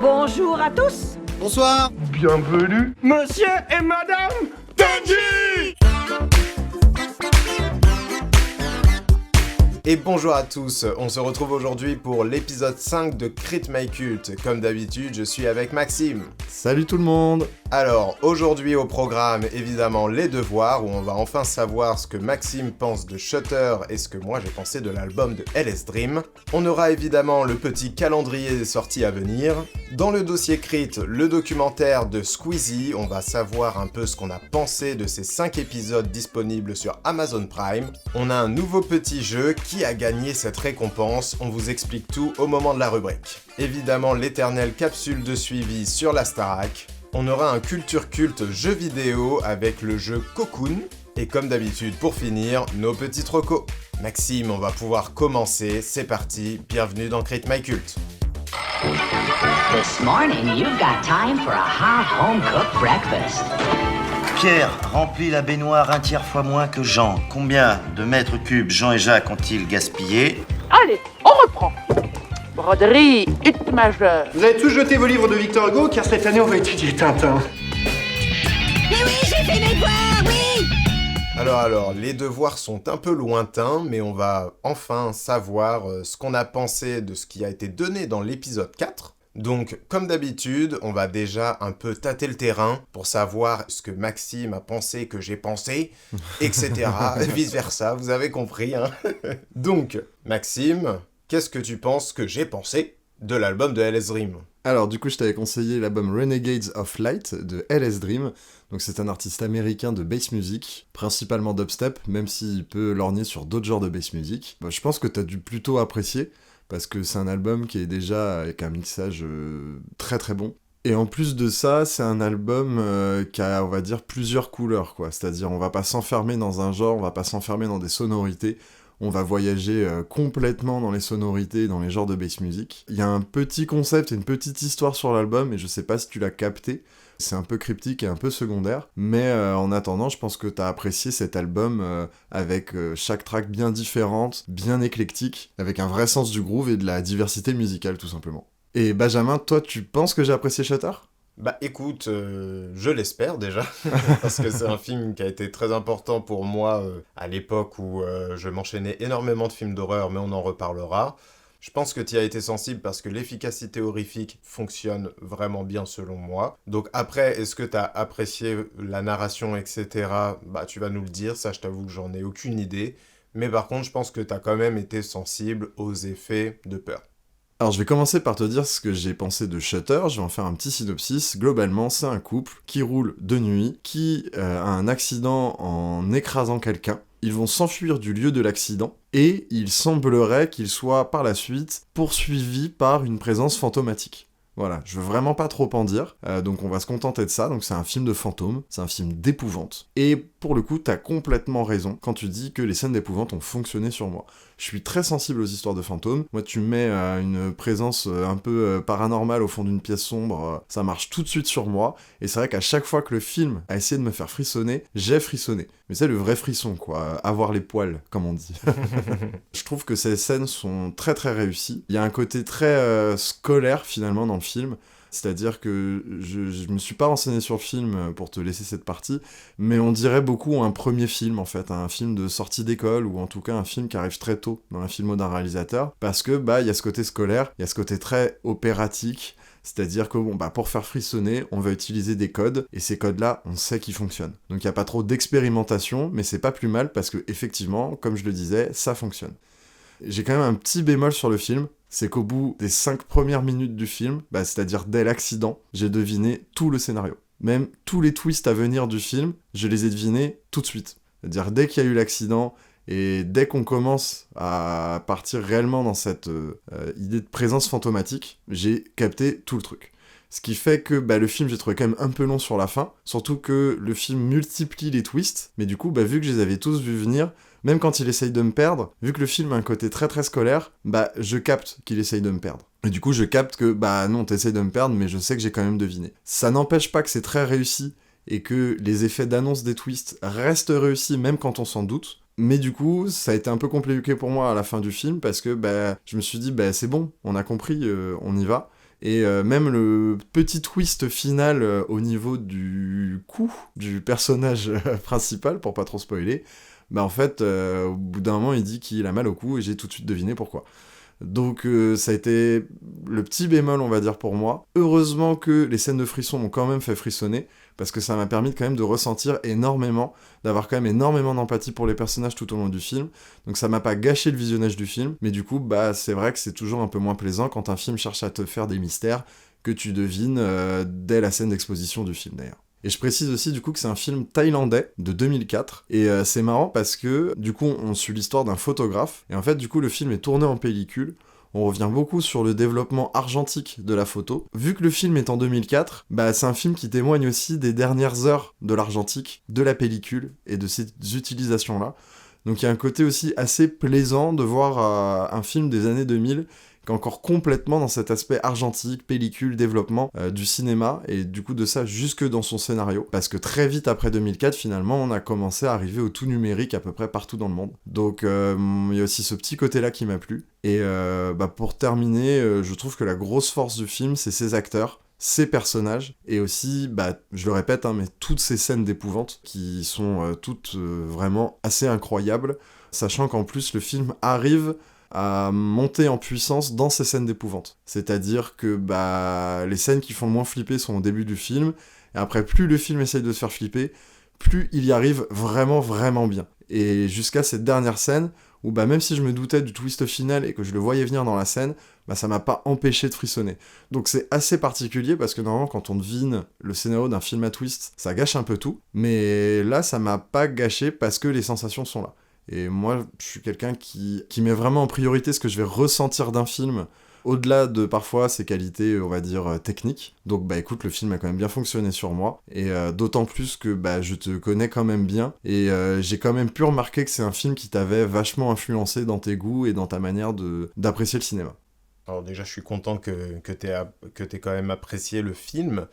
Bonjour à tous. Bonsoir. Bienvenue, monsieur et madame Tenji. Et bonjour à tous, on se retrouve aujourd'hui pour l'épisode 5 de Crit My Cult. Comme d'habitude, je suis avec Maxime. Salut tout le monde. Alors, aujourd'hui au programme, évidemment, les devoirs, où on va enfin savoir ce que Maxime pense de Shutter et ce que moi j'ai pensé de l'album de LS Dream. On aura évidemment le petit calendrier des sorties à venir. Dans le dossier Crit, le documentaire de Squeezie, on va savoir un peu ce qu'on a pensé de ces 5 épisodes disponibles sur Amazon Prime. On a un nouveau petit jeu qui a gagné cette récompense, on vous explique tout au moment de la rubrique. Évidemment, l'éternelle capsule de suivi sur la Starac. On aura un culture culte jeu vidéo avec le jeu Cocoon. Et comme d'habitude, pour finir, nos petits trocos. Maxime, on va pouvoir commencer, c'est parti, bienvenue dans Crit My Cult. This morning, you've got time for a hot home-cooked breakfast. Pierre remplit la baignoire un tiers fois moins que Jean. Combien de mètres cubes Jean et Jacques ont-ils gaspillé? Allez, on reprend. Broderie, hit majeur. Vous avez tous jeté vos livres de Victor Hugo, car cette année on va étudier Tintin. Mais oui, j'ai fait mes devoirs, oui. Alors, les devoirs sont un peu lointains, mais on va enfin savoir ce qu'on a pensé de ce qui a été donné dans l'épisode 4. Donc, comme d'habitude, on va déjà un peu tâter le terrain pour savoir ce que Maxime a pensé que j'ai pensé, etc. Vice-versa, vous avez compris, hein. Donc, Maxime, qu'est-ce que tu penses que j'ai pensé de l'album de LS Dream ? Alors du coup je t'avais conseillé l'album Renegades of Light de LS Dream. Donc c'est un artiste américain de bass music, principalement dubstep, même s'il peut lorgner sur d'autres genres de bass music. Je pense que t'as dû plutôt apprécier, parce que c'est un album qui est déjà avec un mixage très très bon. Et en plus de ça, c'est un album qui a, on va dire, plusieurs couleurs, quoi. C'est-à-dire, on va pas s'enfermer dans un genre, on va pas s'enfermer dans des sonorités, on va voyager complètement dans les sonorités, dans les genres de bass music. Il y a un petit concept et une petite histoire sur l'album, et je sais pas si tu l'as capté. C'est un peu cryptique et un peu secondaire, mais en attendant, je pense que t'as apprécié cet album avec chaque track bien différente, bien éclectique, avec un vrai sens du groove et de la diversité musicale, tout simplement. Et Benjamin, toi, tu penses que j'ai apprécié Shutter ? Bah écoute, je l'espère déjà, parce que c'est un film qui a été très important pour moi à l'époque où je m'enchaînais énormément de films d'horreur, mais on en reparlera. Je pense que tu y as été sensible parce que l'efficacité horrifique fonctionne vraiment bien selon moi. Donc après, est-ce que tu as apprécié la narration, etc. Bah tu vas nous le dire, ça je t'avoue que j'en ai aucune idée. Mais par contre, je pense que tu as quand même été sensible aux effets de peur. Alors je vais commencer par te dire ce que j'ai pensé de Shutter, je vais en faire un petit synopsis. Globalement, c'est un couple qui roule de nuit, qui a un accident en écrasant quelqu'un. Ils vont s'enfuir du lieu de l'accident, et il semblerait qu'ils soient par la suite poursuivis par une présence fantomatique. Voilà, je veux vraiment pas trop en dire, donc on va se contenter de ça. Donc c'est un film de fantômes, c'est un film d'épouvante. Et pour le coup, t'as complètement raison quand tu dis que les scènes d'épouvante ont fonctionné sur moi. Je suis très sensible aux histoires de fantômes. Moi, tu me mets une présence un peu paranormale au fond d'une pièce sombre, ça marche tout de suite sur moi. Et c'est vrai qu'à chaque fois que le film a essayé de me faire frissonner, j'ai frissonné. Mais c'est le vrai frisson, quoi, avoir les poils, comme on dit. Je trouve que ces scènes sont très très réussies. Il y a un côté très scolaire, finalement, dans le film. C'est-à-dire que je me suis pas renseigné sur le film pour te laisser cette partie, mais on dirait beaucoup un premier film, en fait, un film de sortie d'école, ou en tout cas un film qui arrive très tôt dans la filmo d'un réalisateur, parce que, il y a ce côté scolaire, il y a ce côté très opératique, c'est-à-dire que, pour faire frissonner, on va utiliser des codes, et ces codes-là, on sait qu'ils fonctionnent. Donc il y a pas trop d'expérimentation, mais c'est pas plus mal, parce que, effectivement, comme je le disais, ça fonctionne. J'ai quand même un petit bémol sur le film, c'est qu'au bout des 5 premières minutes du film, c'est-à-dire dès l'accident, j'ai deviné tout le scénario. Même tous les twists à venir du film, je les ai devinés tout de suite. C'est-à-dire dès qu'il y a eu l'accident, et dès qu'on commence à partir réellement dans cette idée de présence fantomatique, j'ai capté tout le truc. Ce qui fait que le film, j'ai trouvé quand même un peu long sur la fin, surtout que le film multiplie les twists, mais du coup, vu que je les avais tous vus venir, même quand il essaye de me perdre, vu que le film a un côté très très scolaire, je capte qu'il essaye de me perdre. Et du coup, je capte que, non, t'essayes de me perdre, mais je sais que j'ai quand même deviné. Ça n'empêche pas que c'est très réussi, et que les effets d'annonce des twists restent réussis, même quand on s'en doute. Mais du coup, ça a été un peu compliqué pour moi à la fin du film, parce que je me suis dit, c'est bon, on a compris, on y va. Et même le petit twist final au niveau du cou du personnage principal, pour pas trop spoiler, bah en fait, au bout d'un moment, il dit qu'il a mal au cou, et j'ai tout de suite deviné pourquoi. Donc ça a été le petit bémol, on va dire, pour moi. Heureusement que les scènes de frisson m'ont quand même fait frissonner, parce que ça m'a permis quand même de ressentir énormément, d'avoir quand même énormément d'empathie pour les personnages tout au long du film. Donc ça m'a pas gâché le visionnage du film, mais du coup, bah c'est vrai que c'est toujours un peu moins plaisant quand un film cherche à te faire des mystères que tu devines dès la scène d'exposition du film d'ailleurs. Et je précise aussi du coup que c'est un film thaïlandais de 2004, et c'est marrant parce que du coup on suit l'histoire d'un photographe, et en fait du coup le film est tourné en pellicule. On revient beaucoup sur le développement argentique de la photo. Vu que le film est en 2004, bah c'est un film qui témoigne aussi des dernières heures de l'argentique, de la pellicule et de ces utilisations-là. Donc il y a un côté aussi assez plaisant de voir un film des années 2000 qui est encore complètement dans cet aspect argentique, pellicule, développement du cinéma, et du coup de ça jusque dans son scénario, parce que très vite après 2004, finalement, on a commencé à arriver au tout numérique à peu près partout dans le monde. Donc il y a aussi ce petit côté-là qui m'a plu. Et pour terminer, je trouve que la grosse force du film, c'est ses acteurs, ses personnages, et aussi, je le répète, mais toutes ces scènes d'épouvante, qui sont toutes vraiment assez incroyables, sachant qu'en plus le film arrive à monter en puissance dans ces scènes d'épouvante. C'est-à-dire que les scènes qui font le moins flipper sont au début du film, et après, plus le film essaye de se faire flipper, plus il y arrive vraiment, vraiment bien. Et jusqu'à cette dernière scène, où même si je me doutais du twist final et que je le voyais venir dans la scène, ça m'a pas empêché de frissonner. Donc c'est assez particulier, parce que normalement, quand on devine le scénario d'un film à twist, ça gâche un peu tout, mais là, ça m'a pas gâché parce que les sensations sont là. Et moi, je suis quelqu'un qui met vraiment en priorité ce que je vais ressentir d'un film, au-delà de parfois ses qualités, on va dire, techniques. Donc écoute, le film a quand même bien fonctionné sur moi, et d'autant plus que je te connais quand même bien, et j'ai quand même pu remarquer que c'est un film qui t'avait vachement influencé dans tes goûts et dans ta manière d'apprécier le cinéma. Alors déjà, je suis content que t'aies quand même apprécié le film.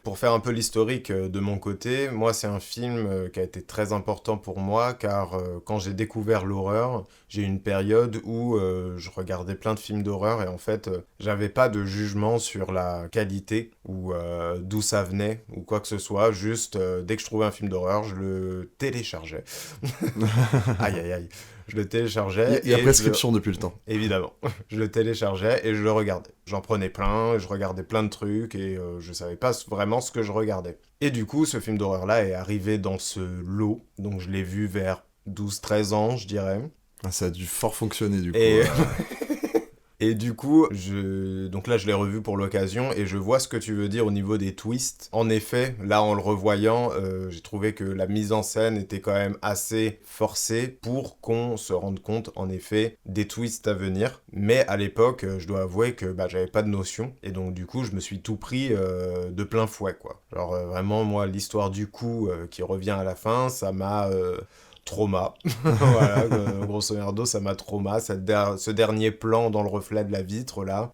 Pour faire un peu l'historique de mon côté, moi c'est un film qui a été très important pour moi, car quand j'ai découvert l'horreur, j'ai eu une période où je regardais plein de films d'horreur, et en fait j'avais pas de jugement sur la qualité ou d'où ça venait ou quoi que ce soit, juste dès que je trouvais un film d'horreur, je le téléchargeais. Aïe aïe aïe. Je le téléchargeais. Il y a prescription depuis le temps. Évidemment. Je le téléchargeais et je le regardais. J'en prenais plein, je regardais plein de trucs, et je savais pas vraiment ce que je regardais. Et du coup, ce film d'horreur-là est arrivé dans ce lot, donc je l'ai vu vers 12-13 ans, je dirais. Ah, ça a dû fort fonctionner du coup. Et du coup, donc là je l'ai revu pour l'occasion, et je vois ce que tu veux dire au niveau des twists. En effet, là en le revoyant, j'ai trouvé que la mise en scène était quand même assez forcée pour qu'on se rende compte, en effet, des twists à venir. Mais à l'époque, je dois avouer que j'avais pas de notion, et donc du coup je me suis tout pris de plein fouet, quoi. Genre vraiment, moi, l'histoire du coup qui revient à la fin, ça m'a... trauma. Voilà, grosso merdo, ça m'a trauma. Ce dernier plan dans le reflet de la vitre, là,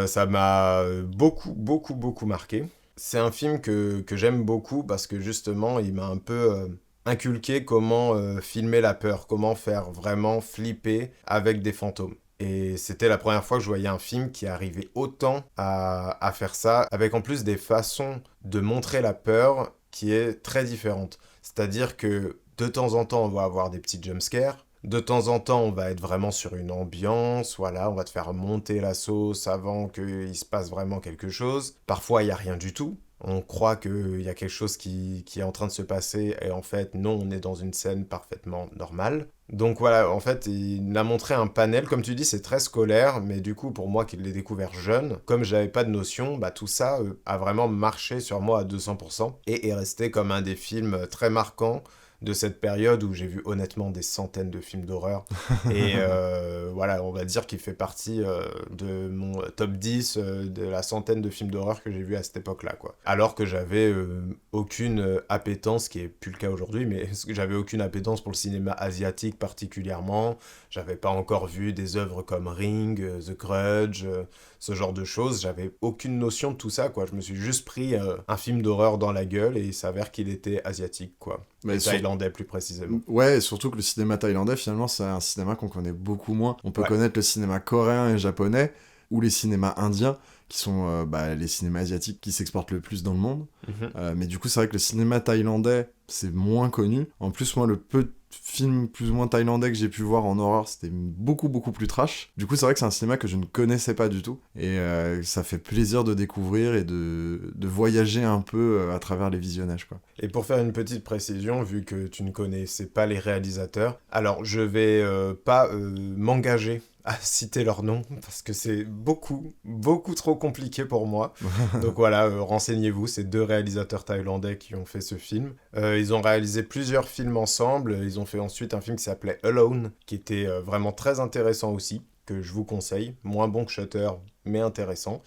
ça m'a beaucoup marqué. C'est un film que j'aime beaucoup parce que justement, il m'a un peu inculqué comment filmer la peur, comment faire vraiment flipper avec des fantômes. Et c'était la première fois que je voyais un film qui arrivait autant à faire ça, avec en plus des façons de montrer la peur qui est très différente. C'est-à-dire que de temps en temps, on va avoir des petits jumpscares. De temps en temps, on va être vraiment sur une ambiance. Voilà, on va te faire monter la sauce avant qu'il se passe vraiment quelque chose. Parfois, il n'y a rien du tout. On croit qu'il y a quelque chose qui est en train de se passer, et en fait, non, on est dans une scène parfaitement normale. Donc voilà, en fait, il a montré un panel, comme tu dis, c'est très scolaire, mais du coup, pour moi qui l'ai découvert jeune, comme j'avais pas de notion, tout ça a vraiment marché sur moi à 200%, et est resté comme un des films très marquants de cette période où j'ai vu honnêtement des centaines de films d'horreur. Et voilà, on va dire qu'il fait partie de mon top 10 de la centaine de films d'horreur que j'ai vu à cette époque-là, quoi. Alors que j'avais aucune appétence, qui est plus le cas aujourd'hui, mais j'avais aucune appétence pour le cinéma asiatique particulièrement. J'avais pas encore vu des œuvres comme Ring, The Grudge, ce genre de choses. J'avais aucune notion de tout ça, quoi. Je me suis juste pris un film d'horreur dans la gueule, et il s'avère qu'il était asiatique, quoi. Mais thaïlandais plus précisément. Ouais, et surtout que le cinéma thaïlandais, finalement, c'est un cinéma qu'on connaît beaucoup moins. On peut connaître le cinéma coréen et japonais, ou les cinémas indiens, qui sont les cinémas asiatiques qui s'exportent le plus dans le monde. Mais du coup, c'est vrai que le cinéma thaïlandais, c'est moins connu. En plus, moi, le peu de films plus ou moins thaïlandais que j'ai pu voir en horreur, c'était beaucoup plus trash. Du coup, c'est vrai que c'est un cinéma que je ne connaissais pas du tout. Et ça fait plaisir de découvrir et de voyager un peu à travers les visionnages, quoi. Et pour faire une petite précision, vu que tu ne connaissais pas les réalisateurs, alors je vais pas m'engager à citer leur nom, parce que c'est beaucoup trop compliqué pour moi. Donc voilà, renseignez-vous, c'est 2 réalisateurs thaïlandais qui ont fait ce film. Ils ont réalisé plusieurs films ensemble, ils ont fait ensuite un film qui s'appelait Alone, qui était vraiment très intéressant aussi, que je vous conseille, moins bon que Shutter, mais intéressant.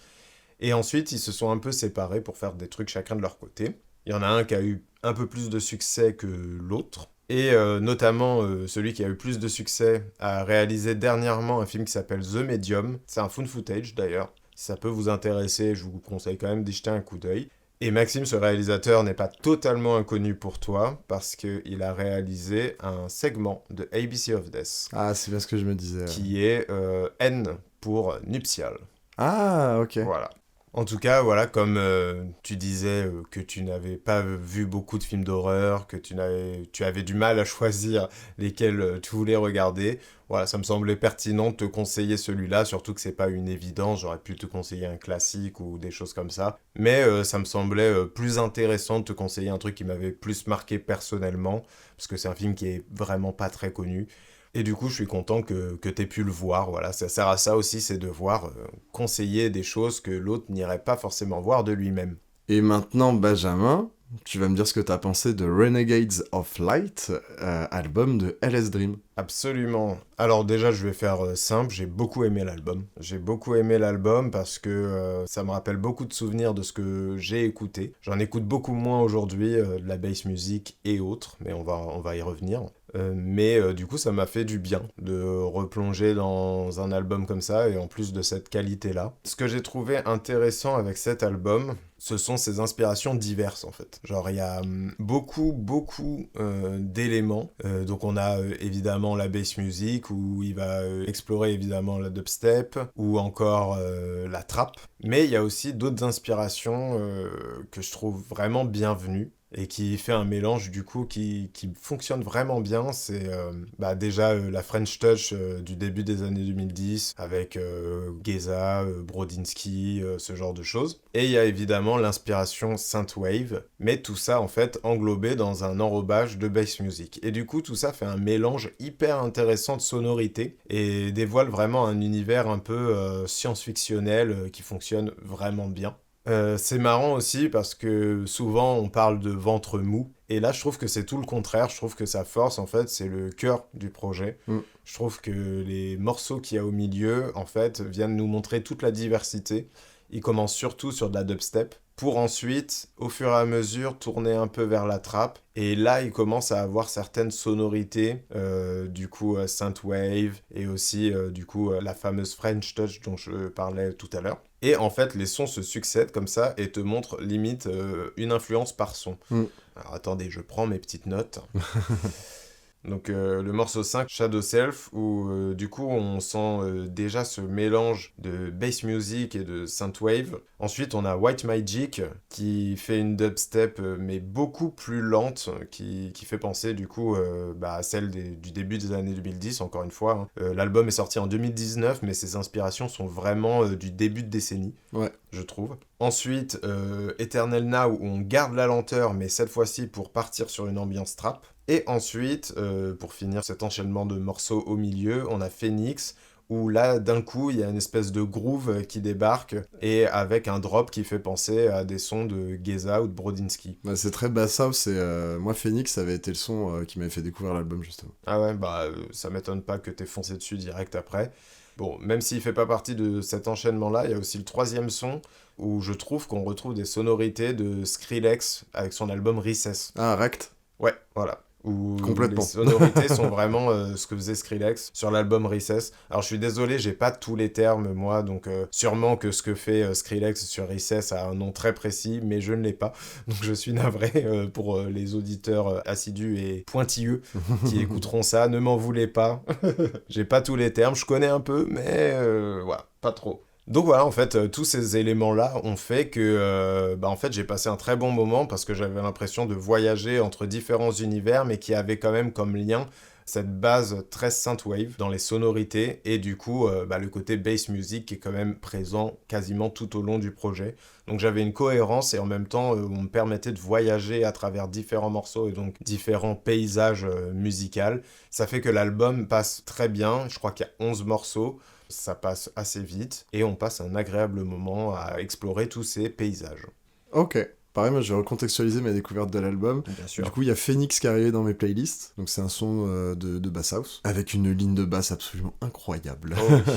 Et ensuite, ils se sont un peu séparés pour faire des trucs chacun de leur côté. Il y en a un qui a eu un peu plus de succès que l'autre. Et notamment, celui qui a eu plus de succès a réalisé dernièrement un film qui s'appelle The Medium. C'est un found footage d'ailleurs. Si ça peut vous intéresser, je vous conseille quand même d'y jeter un coup d'œil. Et Maxime, ce réalisateur, n'est pas totalement inconnu pour toi, parce qu'il a réalisé un segment de ABC of Death. Ah, c'est bien ce que je me disais. Qui est N pour nuptial. Ah, ok. Voilà. En tout cas, voilà, comme tu disais que tu n'avais pas vu beaucoup de films d'horreur, que tu avais du mal à choisir lesquels tu voulais regarder, voilà, ça me semblait pertinent de te conseiller celui-là, surtout que c'est pas une évidence, j'aurais pu te conseiller un classique ou des choses comme ça, mais ça me semblait plus intéressant de te conseiller un truc qui m'avait plus marqué personnellement, parce que c'est un film qui est vraiment pas très connu. Et du coup, je suis content que tu aies pu le voir. Voilà, ça sert à ça aussi, c'est de voir, conseiller des choses que l'autre n'irait pas forcément voir de lui-même. Et maintenant, Benjamin, tu vas me dire ce que t'as pensé de Renegades of Light, album de LS Dream. Absolument. Alors déjà, je vais faire simple, j'ai beaucoup aimé l'album. J'ai beaucoup aimé l'album parce que ça me rappelle beaucoup de souvenirs de ce que j'ai écouté. J'en écoute beaucoup moins aujourd'hui, de la bass music et autres, mais on va y revenir. Mais du coup, ça m'a fait du bien de replonger dans un album comme ça, et en plus de cette qualité-là. Ce que j'ai trouvé intéressant avec cet album, ce sont ses inspirations diverses, en fait. Genre, il y a beaucoup d'éléments. Donc, on a évidemment la bass music, où il va explorer évidemment la dubstep, ou encore la trap. Mais il y a aussi d'autres inspirations que je trouve vraiment bienvenues, et qui fait un mélange du coup qui fonctionne vraiment bien. C'est déjà la French Touch du début des années 2010 avec Geza, Brodinski, ce genre de choses. Et il y a évidemment l'inspiration synthwave, mais tout ça en fait englobé dans un enrobage de bass music. Et du coup tout ça fait un mélange hyper intéressant de sonorités et dévoile vraiment un univers un peu science-fictionnel qui fonctionne vraiment bien. C'est marrant aussi parce que souvent on parle de ventre mou, et là je trouve que c'est tout le contraire. Je trouve que sa force en fait c'est le cœur du projet. Je trouve que les morceaux qu'il y a au milieu en fait viennent nous montrer toute la diversité. Ils commencent surtout sur de la dubstep pour ensuite au fur et à mesure tourner un peu vers la trap, et là il commence à avoir certaines sonorités du coup synthwave, et aussi du coup la fameuse French Touch dont je parlais tout à l'heure. Et en fait, les sons se succèdent comme ça et te montrent limite une influence par son. Alors attendez, je prends mes petites notes. Donc le morceau 5, Shadow Self, où du coup on sent déjà ce mélange de bass music et de synthwave. Ensuite on a White Magic qui fait une dubstep mais beaucoup plus lente, qui fait penser du coup à celle du début des années 2010, encore une fois. L'album est sorti en 2019, mais ses inspirations sont vraiment du début de décennie, je trouve. Ensuite, Eternal Now, où on garde la lenteur, mais cette fois-ci pour partir sur une ambiance trap. Et ensuite, pour finir cet enchaînement de morceaux au milieu, on a Phoenix, où là, d'un coup, il y a une espèce de groove qui débarque, et avec un drop qui fait penser à des sons de Geza ou de Brodinski. C'est très bass house, et moi, Phoenix, ça avait été le son qui m'avait fait découvrir l'album, justement. Ah ouais, ça m'étonne pas que t'aies foncé dessus direct après. Bon, même s'il fait pas partie de cet enchaînement-là, il y a aussi le troisième son, où je trouve qu'on retrouve des sonorités de Skrillex avec son album Recess. Ah, Rect. Ouais, voilà. Où complètement. Les sonorités sont vraiment ce que faisait Skrillex sur l'album Recess. Alors je suis désolé, j'ai pas tous les termes moi, donc sûrement que ce que fait Skrillex sur Recess a un nom très précis, mais je ne l'ai pas. Donc je suis navré pour les auditeurs assidus et pointilleux qui écouteront ça, ne m'en voulez pas. J'ai pas tous les termes, je connais un peu, mais voilà, pas trop. Donc voilà, en fait, tous ces éléments-là ont fait que en fait, j'ai passé un très bon moment parce que j'avais l'impression de voyager entre différents univers, mais qui avaient quand même comme lien cette base très synthwave dans les sonorités et du coup le côté bass music qui est quand même présent quasiment tout au long du projet. Donc j'avais une cohérence et en même temps on me permettait de voyager à travers différents morceaux et donc différents paysages musicaux. Ça fait que l'album passe très bien, je crois qu'il y a 11 morceaux, ça passe assez vite et on passe un agréable moment à explorer tous ces paysages. Ok. Pareil, moi je vais recontextualiser ma découverte de l'album. Bien sûr. Du coup, il y a Phoenix qui est arrivé dans mes playlists. Donc c'est un son de bass house, avec une ligne de basse absolument incroyable. Oh oui.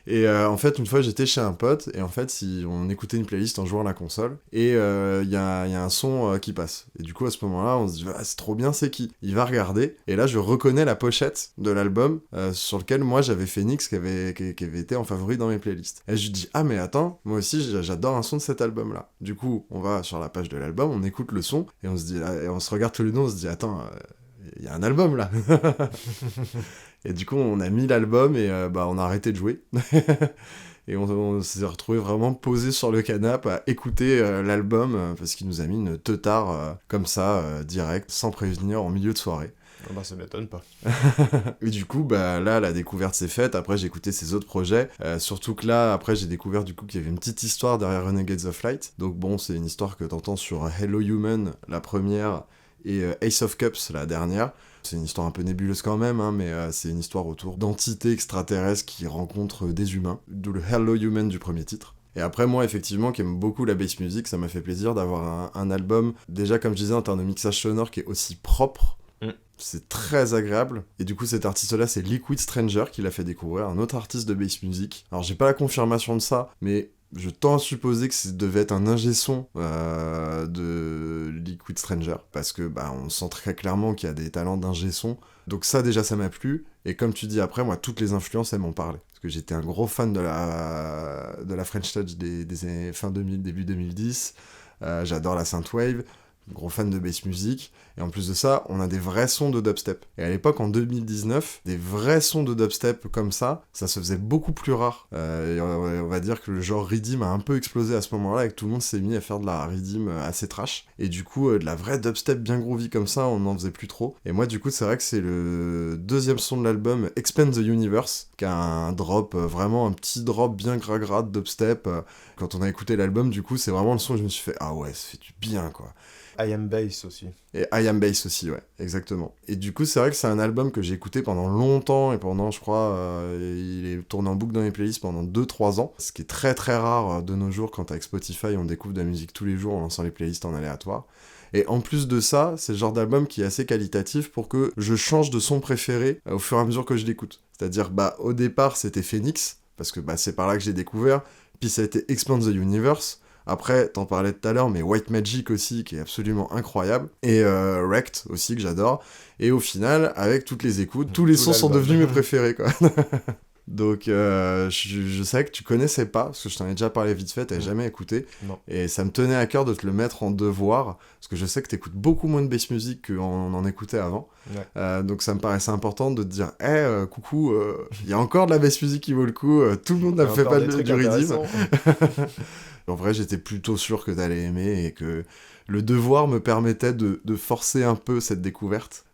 Et en fait, une fois, j'étais chez un pote, et en fait, on écoutait une playlist en jouant à la console, et il y a un son qui passe. Et du coup, à ce moment-là, on se dit, c'est trop bien, c'est qui ? Il va regarder, et là, je reconnais la pochette de l'album sur lequel moi, j'avais Phoenix qui avait été en favori dans mes playlists. Et je lui dis, ah mais attends, moi aussi, j'adore un son de cet album-là. Du coup, on va sur la page de l'album, on écoute le son, et on se dit, et on se regarde tous les deux, on se dit, attends... il y a un album là. Et du coup on a mis l'album et on a arrêté de jouer. Et on s'est retrouvé vraiment posé sur le canapé à écouter l'album parce qu'il nous a mis une teutard comme ça, direct, sans prévenir, en milieu de soirée. Ça m'étonne pas. Et du coup, là, la découverte s'est faite. Après, j'ai écouté ses autres projets. Surtout que là, après, j'ai découvert du coup qu'il y avait une petite histoire derrière Renegades of Light. Donc bon, c'est une histoire que t'entends sur Hello Human, la première, et Ace of Cups, la dernière. C'est une histoire un peu nébuleuse quand même, hein, mais c'est une histoire autour d'entités extraterrestres qui rencontrent des humains, d'où le Hello Human du premier titre. Et après, moi, effectivement, qui aime beaucoup la bass music, ça m'a fait plaisir d'avoir un album, déjà, comme je disais, en termes de mixage sonore, qui est aussi propre. C'est très agréable. Et du coup, cet artiste-là, c'est Liquid Stranger qui l'a fait découvrir, un autre artiste de bass music. Alors, j'ai pas la confirmation de ça, mais... je tends à supposer que ça devait être un ingé son de Liquid Stranger, parce que on sent très clairement qu'il y a des talents d'ingé son. Donc ça déjà ça m'a plu, et comme tu dis après, moi toutes les influences elles m'ont parlé. Parce que j'étais un gros fan de la French Touch des années fin 2000, début 2010, j'adore la synthwave, gros fan de bass music, et en plus de ça, on a des vrais sons de dubstep. Et à l'époque, en 2019, des vrais sons de dubstep comme ça se faisait beaucoup plus rare. Et on va dire que le genre Redeem a un peu explosé à ce moment-là, et que tout le monde s'est mis à faire de la Redeem assez trash. Et du coup, de la vraie dubstep bien groovy comme ça, on n'en faisait plus trop. Et moi, du coup, c'est vrai que c'est le deuxième son de l'album, Expand the Universe, qui a un drop, vraiment un petit drop bien gras de dubstep. Quand on a écouté l'album, du coup, c'est vraiment le son où je me suis fait « Ah ouais, ça fait du bien, quoi ». I Am Bass aussi. Et I Am Bass aussi, ouais, exactement. Et du coup, c'est vrai que c'est un album que j'ai écouté pendant longtemps, et pendant, je crois, il est tourné en boucle dans mes playlists pendant 2-3 ans, ce qui est très très rare de nos jours, quand avec Spotify, on découvre de la musique tous les jours en lançant les playlists en aléatoire. Et en plus de ça, c'est le genre d'album qui est assez qualitatif pour que je change de son préféré au fur et à mesure que je l'écoute. C'est-à-dire, au départ, c'était Phoenix, parce que c'est par là que j'ai découvert, puis ça a été Expand the Universe. Après, t'en parlais tout à l'heure, mais White Magic aussi, qui est absolument incroyable. Et Wrecked aussi, que j'adore. Et au final, avec toutes les écoutes, tous les sons sont devenus mes préférés, quoi. Donc, je savais que tu connaissais pas, parce que je t'en ai déjà parlé vite fait, t'avais jamais écouté. Non. Et ça me tenait à cœur de te le mettre en devoir, parce que je sais que t'écoutes beaucoup moins de bass music qu'on en écoutait avant. Ouais. Donc ça me paraissait important de te dire « coucou, il y a encore de la bass music qui vaut le coup, tout le monde n'a fait pas du Redeem. » En vrai, j'étais plutôt sûr que t'allais aimer, et que le devoir me permettait de forcer un peu cette découverte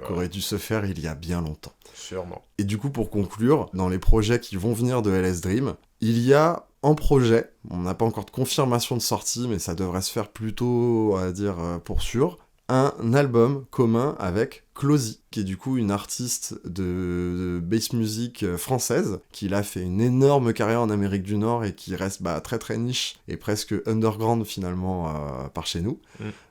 qu'aurait dû se faire il y a bien longtemps. Sûrement. Et du coup, pour conclure, dans les projets qui vont venir de LS Dream, il y a en projet, on n'a pas encore de confirmation de sortie, mais ça devrait se faire plutôt, on va dire, pour sûr, un album commun avec Closy, qui est du coup une artiste de bass music française, qui là fait une énorme carrière en Amérique du Nord et qui reste très très niche et presque underground finalement par chez nous.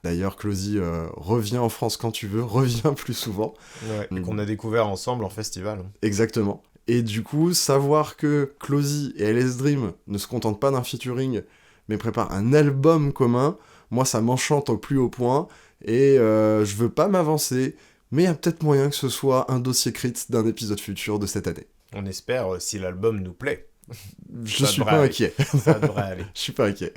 D'ailleurs, Closy revient en France quand tu veux, revient plus souvent. Ouais, et qu'on a découvert ensemble en festival. Exactement. Et du coup, savoir que Closy et LS Dream ne se contentent pas d'un featuring, mais préparent un album commun, moi ça m'enchante au plus haut point. Et je veux pas m'avancer, mais il y a peut-être moyen que ce soit un dossier crit d'un épisode futur de cette année. On espère si l'album nous plaît. Je suis pas inquiet. Ça devrait aller. Je suis pas inquiet.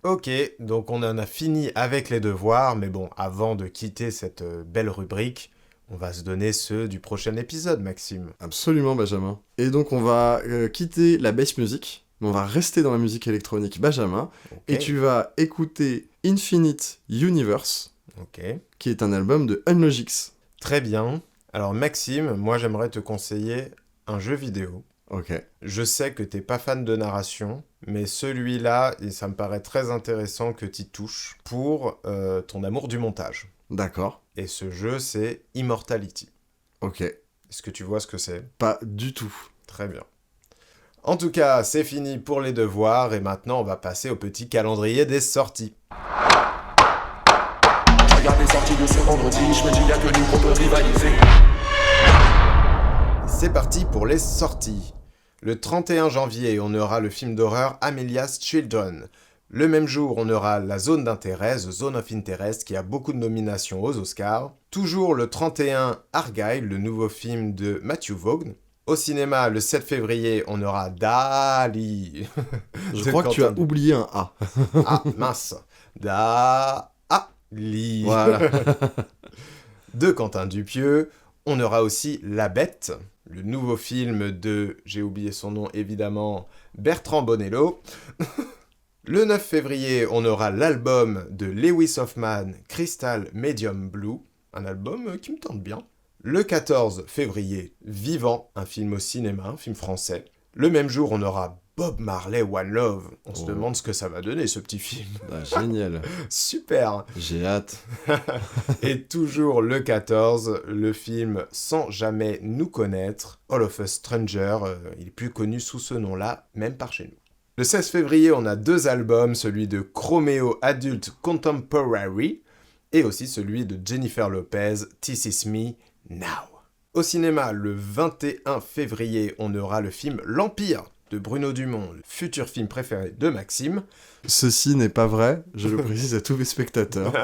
Ok, donc on en a fini avec les devoirs, mais bon, avant de quitter cette belle rubrique, on va se donner ceux du prochain épisode, Maxime. Absolument, Benjamin. Et donc on va quitter la bass music, mais on va rester dans la musique électronique, Benjamin, Ok. et tu vas écouter Infinite Universe, Ok. qui est un album de Unlogix. Très bien. Alors Maxime, moi j'aimerais te conseiller un jeu vidéo. Ok. Je sais que t'es pas fan de narration, mais celui-là, et ça me paraît très intéressant que t'y touches pour ton amour du montage. D'accord. Et ce jeu, c'est Immortality. Ok. Est-ce que tu vois ce que c'est ? Pas du tout. Très bien. En tout cas, c'est fini pour les devoirs, et maintenant on va passer au petit calendrier des sorties. Je regarde les sorties de ce vendredi, je me dis y'a que nous qu'on peut rivaliser. C'est parti pour les sorties. Le 31 janvier, on aura le film d'horreur Amelia's Children. Le même jour, on aura La Zone d'intérêt, The Zone of Interest, qui a beaucoup de nominations aux Oscars. Toujours le 31, Argylle, le nouveau film de Matthew Vaughn. Au cinéma, le 7 février, on aura Dali. Je De crois que tu as Quentin- oublié un A. Ah, mince. Dali. Voilà. De Quentin Dupieux. On aura aussi La Bête, le nouveau film de, j'ai oublié son nom évidemment, Bertrand Bonello. Le 9 février, on aura l'album de Lewis Hoffman, Crystal Medium Blue, un album qui me tente bien. Le 14 février, Vivant, un film au cinéma, un film français. Le même jour, on aura Bob Marley One Love. On se Oh. demande ce que ça va donner, ce petit film. Ah, génial. Super. J'ai hâte. Et toujours le 14, le film Sans jamais nous connaître, All of Us Stranger, il est plus connu sous ce nom-là, même par chez nous. Le 16 février, on a 2 albums, celui de Chromeo Adult Contemporary, et aussi celui de Jennifer Lopez, This Is Me Now. Au cinéma, le 21 février, on aura le film L'Empire de Bruno Dumont, le futur film préféré de Maxime. Ceci n'est pas vrai, je le précise à tous mes spectateurs.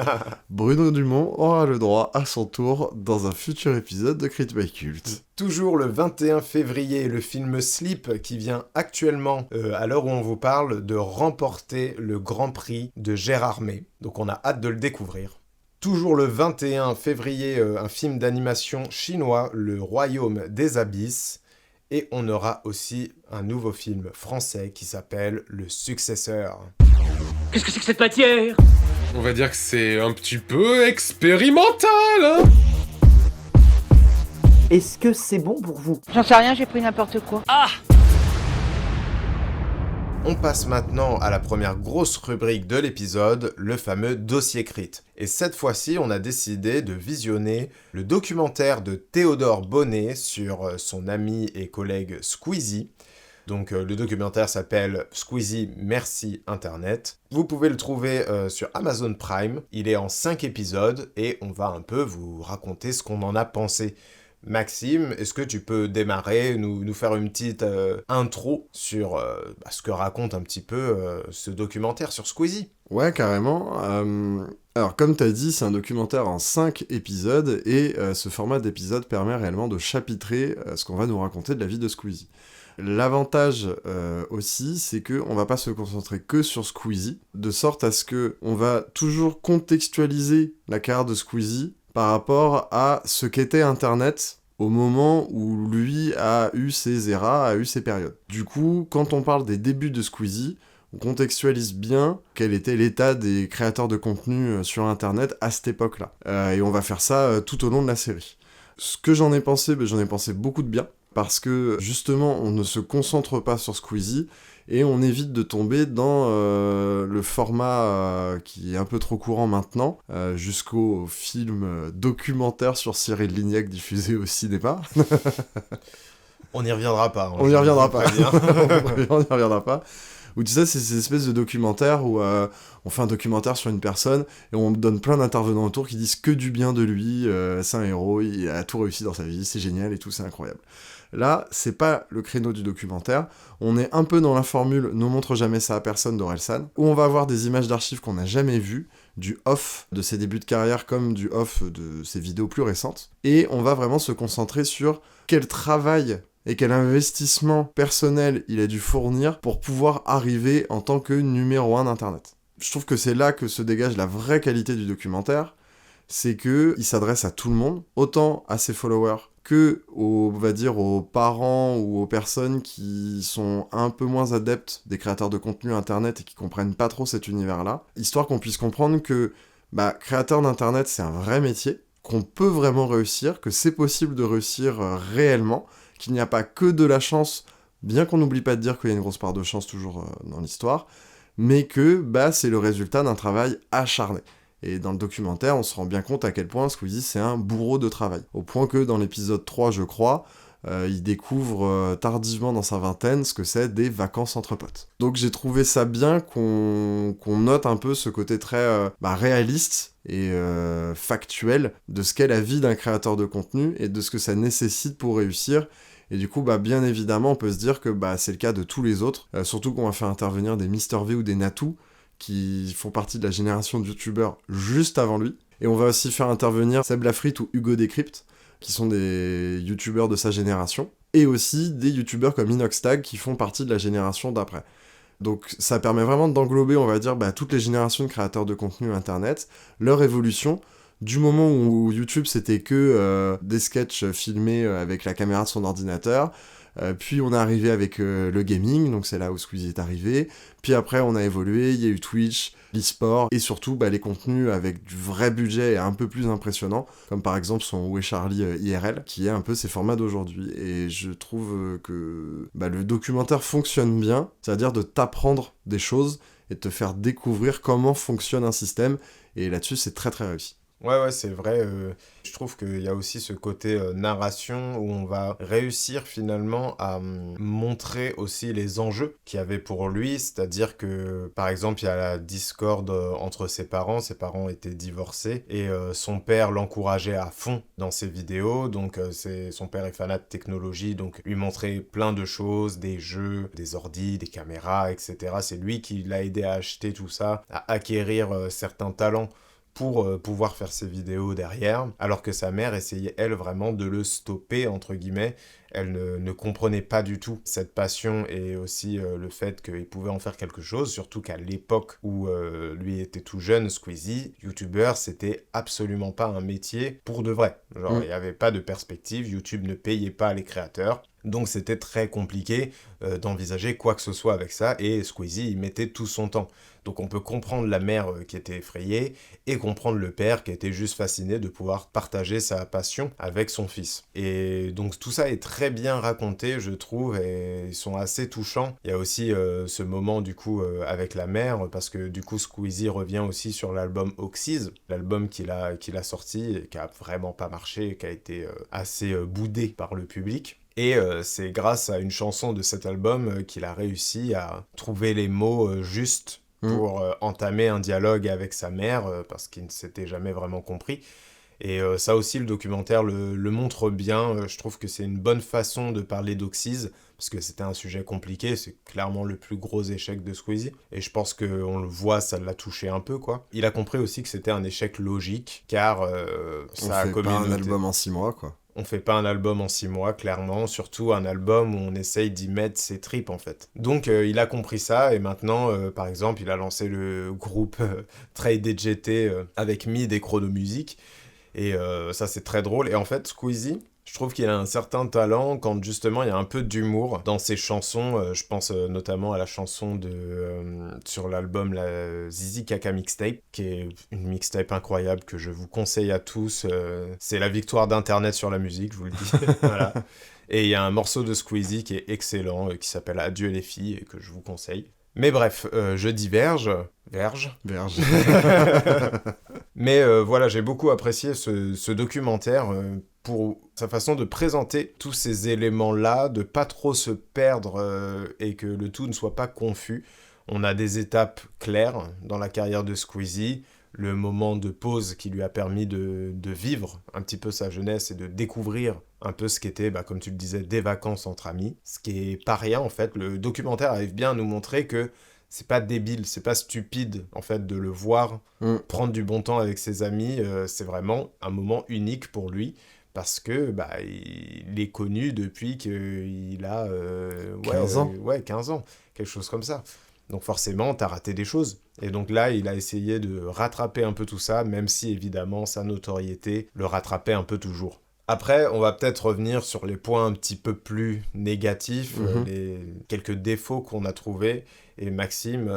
Bruno Dumont aura le droit à son tour dans un futur épisode de Crit by Cult. Toujours le 21 février, le film Sleep qui vient actuellement, à l'heure où on vous parle, de remporter le Grand Prix de Gérard May. Donc on a hâte de le découvrir. Toujours le 21 février, un film d'animation chinois, Le Royaume des Abysses. Et on aura aussi un nouveau film français qui s'appelle Le Successeur. Qu'est-ce que c'est que cette matière? On va dire que c'est un petit peu expérimental, hein. Est-ce que c'est bon pour vous? J'en sais rien, j'ai pris n'importe quoi. On passe maintenant à la première grosse rubrique de l'épisode, le fameux dossier Crit. Et cette fois-ci, on a décidé de visionner le documentaire de Théodore Bonnet sur son ami et collègue Squeezie. Donc le documentaire s'appelle Squeezie Merci Internet. Vous pouvez le trouver sur Amazon Prime. Il est en 5 épisodes et on va un peu vous raconter ce qu'on en a pensé. Maxime, est-ce que tu peux démarrer, nous faire une petite intro sur ce que raconte un petit peu ce documentaire sur Squeezie ? Ouais, carrément. Alors, comme t'as dit, c'est un documentaire en 5 épisodes, et ce format d'épisode permet réellement de chapitrer ce qu'on va nous raconter de la vie de Squeezie. L'avantage aussi, c'est qu'on va pas se concentrer que sur Squeezie, de sorte à ce que on va toujours contextualiser la carrière de Squeezie par rapport à ce qu'était Internet au moment où lui a eu ses eras, a eu ses périodes. Du coup, quand on parle des débuts de Squeezie, on contextualise bien quel était l'état des créateurs de contenu sur Internet à cette époque-là. Et on va faire ça tout au long de la série. Ce que j'en ai pensé beaucoup de bien, parce que justement, on ne se concentre pas sur Squeezie, et on évite de tomber dans le format qui est un peu trop courant maintenant, jusqu'au film documentaire sur Cyril Lignac diffusé au cinéma. On n'y reviendra pas. On n'y reviendra pas. Bien. On n'y reviendra pas. Ou tu sais, c'est ces espèces de documentaires où on fait un documentaire sur une personne et on donne plein d'intervenants autour qui disent que du bien de lui, c'est un héros, il a tout réussi dans sa vie, c'est génial et tout, c'est incroyable. Là, c'est pas le créneau du documentaire, on est un peu dans la formule « Ne montre jamais ça à personne » d'Orelsan, où on va avoir des images d'archives qu'on n'a jamais vues, du off de ses débuts de carrière comme du off de ses vidéos plus récentes, et on va vraiment se concentrer sur quel travail et quel investissement personnel il a dû fournir pour pouvoir arriver en tant que numéro 1 d'Internet. Je trouve que c'est là que se dégage la vraie qualité du documentaire, c'est que il s'adresse à tout le monde, autant à ses followers que on va dire aux parents ou aux personnes qui sont un peu moins adeptes des créateurs de contenu internet et qui comprennent pas trop cet univers-là, histoire qu'on puisse comprendre que créateur d'internet c'est un vrai métier, qu'on peut vraiment réussir, que c'est possible de réussir réellement, qu'il n'y a pas que de la chance, bien qu'on n'oublie pas de dire qu'il y a une grosse part de chance toujours dans l'histoire, mais que c'est le résultat d'un travail acharné. Et dans le documentaire, on se rend bien compte à quel point Squeezie c'est un bourreau de travail. Au point que dans l'épisode 3, je crois, il découvre tardivement dans sa vingtaine ce que c'est des vacances entre potes. Donc j'ai trouvé ça bien qu'on note un peu ce côté très réaliste et factuel de ce qu'est la vie d'un créateur de contenu et de ce que ça nécessite pour réussir. Et du coup, bien évidemment, on peut se dire que c'est le cas de tous les autres, surtout qu'on va faire intervenir des MrV ou des Natou, qui font partie de la génération de youtubeurs juste avant lui. Et on va aussi faire intervenir Seb Lafrite ou Hugo Décrypte, qui sont des youtubeurs de sa génération, et aussi des youtubeurs comme Inoxtag, qui font partie de la génération d'après. Donc ça permet vraiment d'englober, on va dire, toutes les générations de créateurs de contenu internet, leur évolution, du moment où YouTube c'était que des sketchs filmés avec la caméra de son ordinateur, puis on est arrivé avec le gaming, donc c'est là où Squeezie est arrivé, puis après on a évolué, il y a eu Twitch, l'e-sport, et surtout les contenus avec du vrai budget et un peu plus impressionnant, comme par exemple son Où est Charlie IRL, qui est un peu ses formats d'aujourd'hui, et je trouve que le documentaire fonctionne bien, c'est-à-dire de t'apprendre des choses et de te faire découvrir comment fonctionne un système, et là-dessus c'est très très réussi. Ouais, c'est vrai. Je trouve qu'il y a aussi ce côté narration où on va réussir finalement à montrer aussi les enjeux qu'il y avait pour lui. C'est-à-dire que, par exemple, il y a la discorde entre ses parents. Ses parents étaient divorcés et son père l'encourageait à fond dans ses vidéos. Donc, son père est fanat de technologie, donc lui montrait plein de choses, des jeux, des ordis, des caméras, etc. C'est lui qui l'a aidé à acheter tout ça, à acquérir certains talents pour pouvoir faire ses vidéos derrière, alors que sa mère essayait, elle, vraiment de le stopper, entre guillemets. Elle ne comprenait pas du tout cette passion et aussi le fait qu'il pouvait en faire quelque chose, surtout qu'à l'époque où lui était tout jeune, Squeezie, youtubeur, c'était absolument pas un métier pour de vrai. Genre, il n'y avait pas de perspective, YouTube ne payait pas les créateurs. Donc c'était très compliqué d'envisager quoi que ce soit avec ça, et Squeezie y mettait tout son temps. Donc on peut comprendre la mère qui était effrayée, et comprendre le père qui était juste fasciné de pouvoir partager sa passion avec son fils. Et donc tout ça est très bien raconté, je trouve, et ils sont assez touchants. Il y a aussi ce moment du coup avec la mère, parce que du coup Squeezie revient aussi sur l'album Oxys, l'album qu'il a sorti, et qui a vraiment pas marché, et qui a été assez boudé par le public. Et c'est grâce à une chanson de cet album qu'il a réussi à trouver les mots justes pour entamer un dialogue avec sa mère, parce qu'il ne s'était jamais vraiment compris. Et ça aussi, le documentaire le montre bien. Je trouve que c'est une bonne façon de parler d'Oxys, parce que c'était un sujet compliqué, c'est clairement le plus gros échec de Squeezie. Et je pense qu'on le voit, ça l'a touché un peu, quoi. Il a compris aussi que c'était un échec logique, car ça a communauté. On fait pas un album en 6 mois, quoi. On fait pas un album en 6 mois, clairement, surtout un album où on essaye d'y mettre ses tripes, en fait. Donc, il a compris ça, et maintenant, par exemple, il a lancé le groupe Trade DJT avec Mid et Chrono Music, et ça, c'est très drôle. Et en fait, Squeezie, je trouve qu'il a un certain talent quand, justement, il y a un peu d'humour dans ses chansons. Je pense notamment à la chanson sur l'album la Zizi Kaka Mixtape, qui est une mixtape incroyable que je vous conseille à tous. C'est la victoire d'Internet sur la musique, je vous le dis. Voilà. Et il y a un morceau de Squeezie qui est excellent, qui s'appelle Adieu les filles, et que je vous conseille. Mais bref, je diverge. Verge. Mais voilà, j'ai beaucoup apprécié ce documentaire pour sa façon de présenter tous ces éléments-là, de pas trop se perdre et que le tout ne soit pas confus. On a des étapes claires dans la carrière de Squeezie, le moment de pause qui lui a permis de vivre un petit peu sa jeunesse et de découvrir un peu ce qu'était, comme tu le disais, des vacances entre amis. Ce qui est pas rien, en fait. Le documentaire arrive bien à nous montrer que c'est pas débile, c'est pas stupide, en fait, de le voir prendre du bon temps avec ses amis. C'est vraiment un moment unique pour lui, parce que il est connu depuis qu'il a 15 ans. 15 ans, quelque chose comme ça. Donc forcément, t'as raté des choses. Et donc là, il a essayé de rattraper un peu tout ça, même si évidemment sa notoriété le rattrapait un peu toujours. Après, on va peut-être revenir sur les points un petit peu plus négatifs, les quelques défauts qu'on a trouvés. Et Maxime,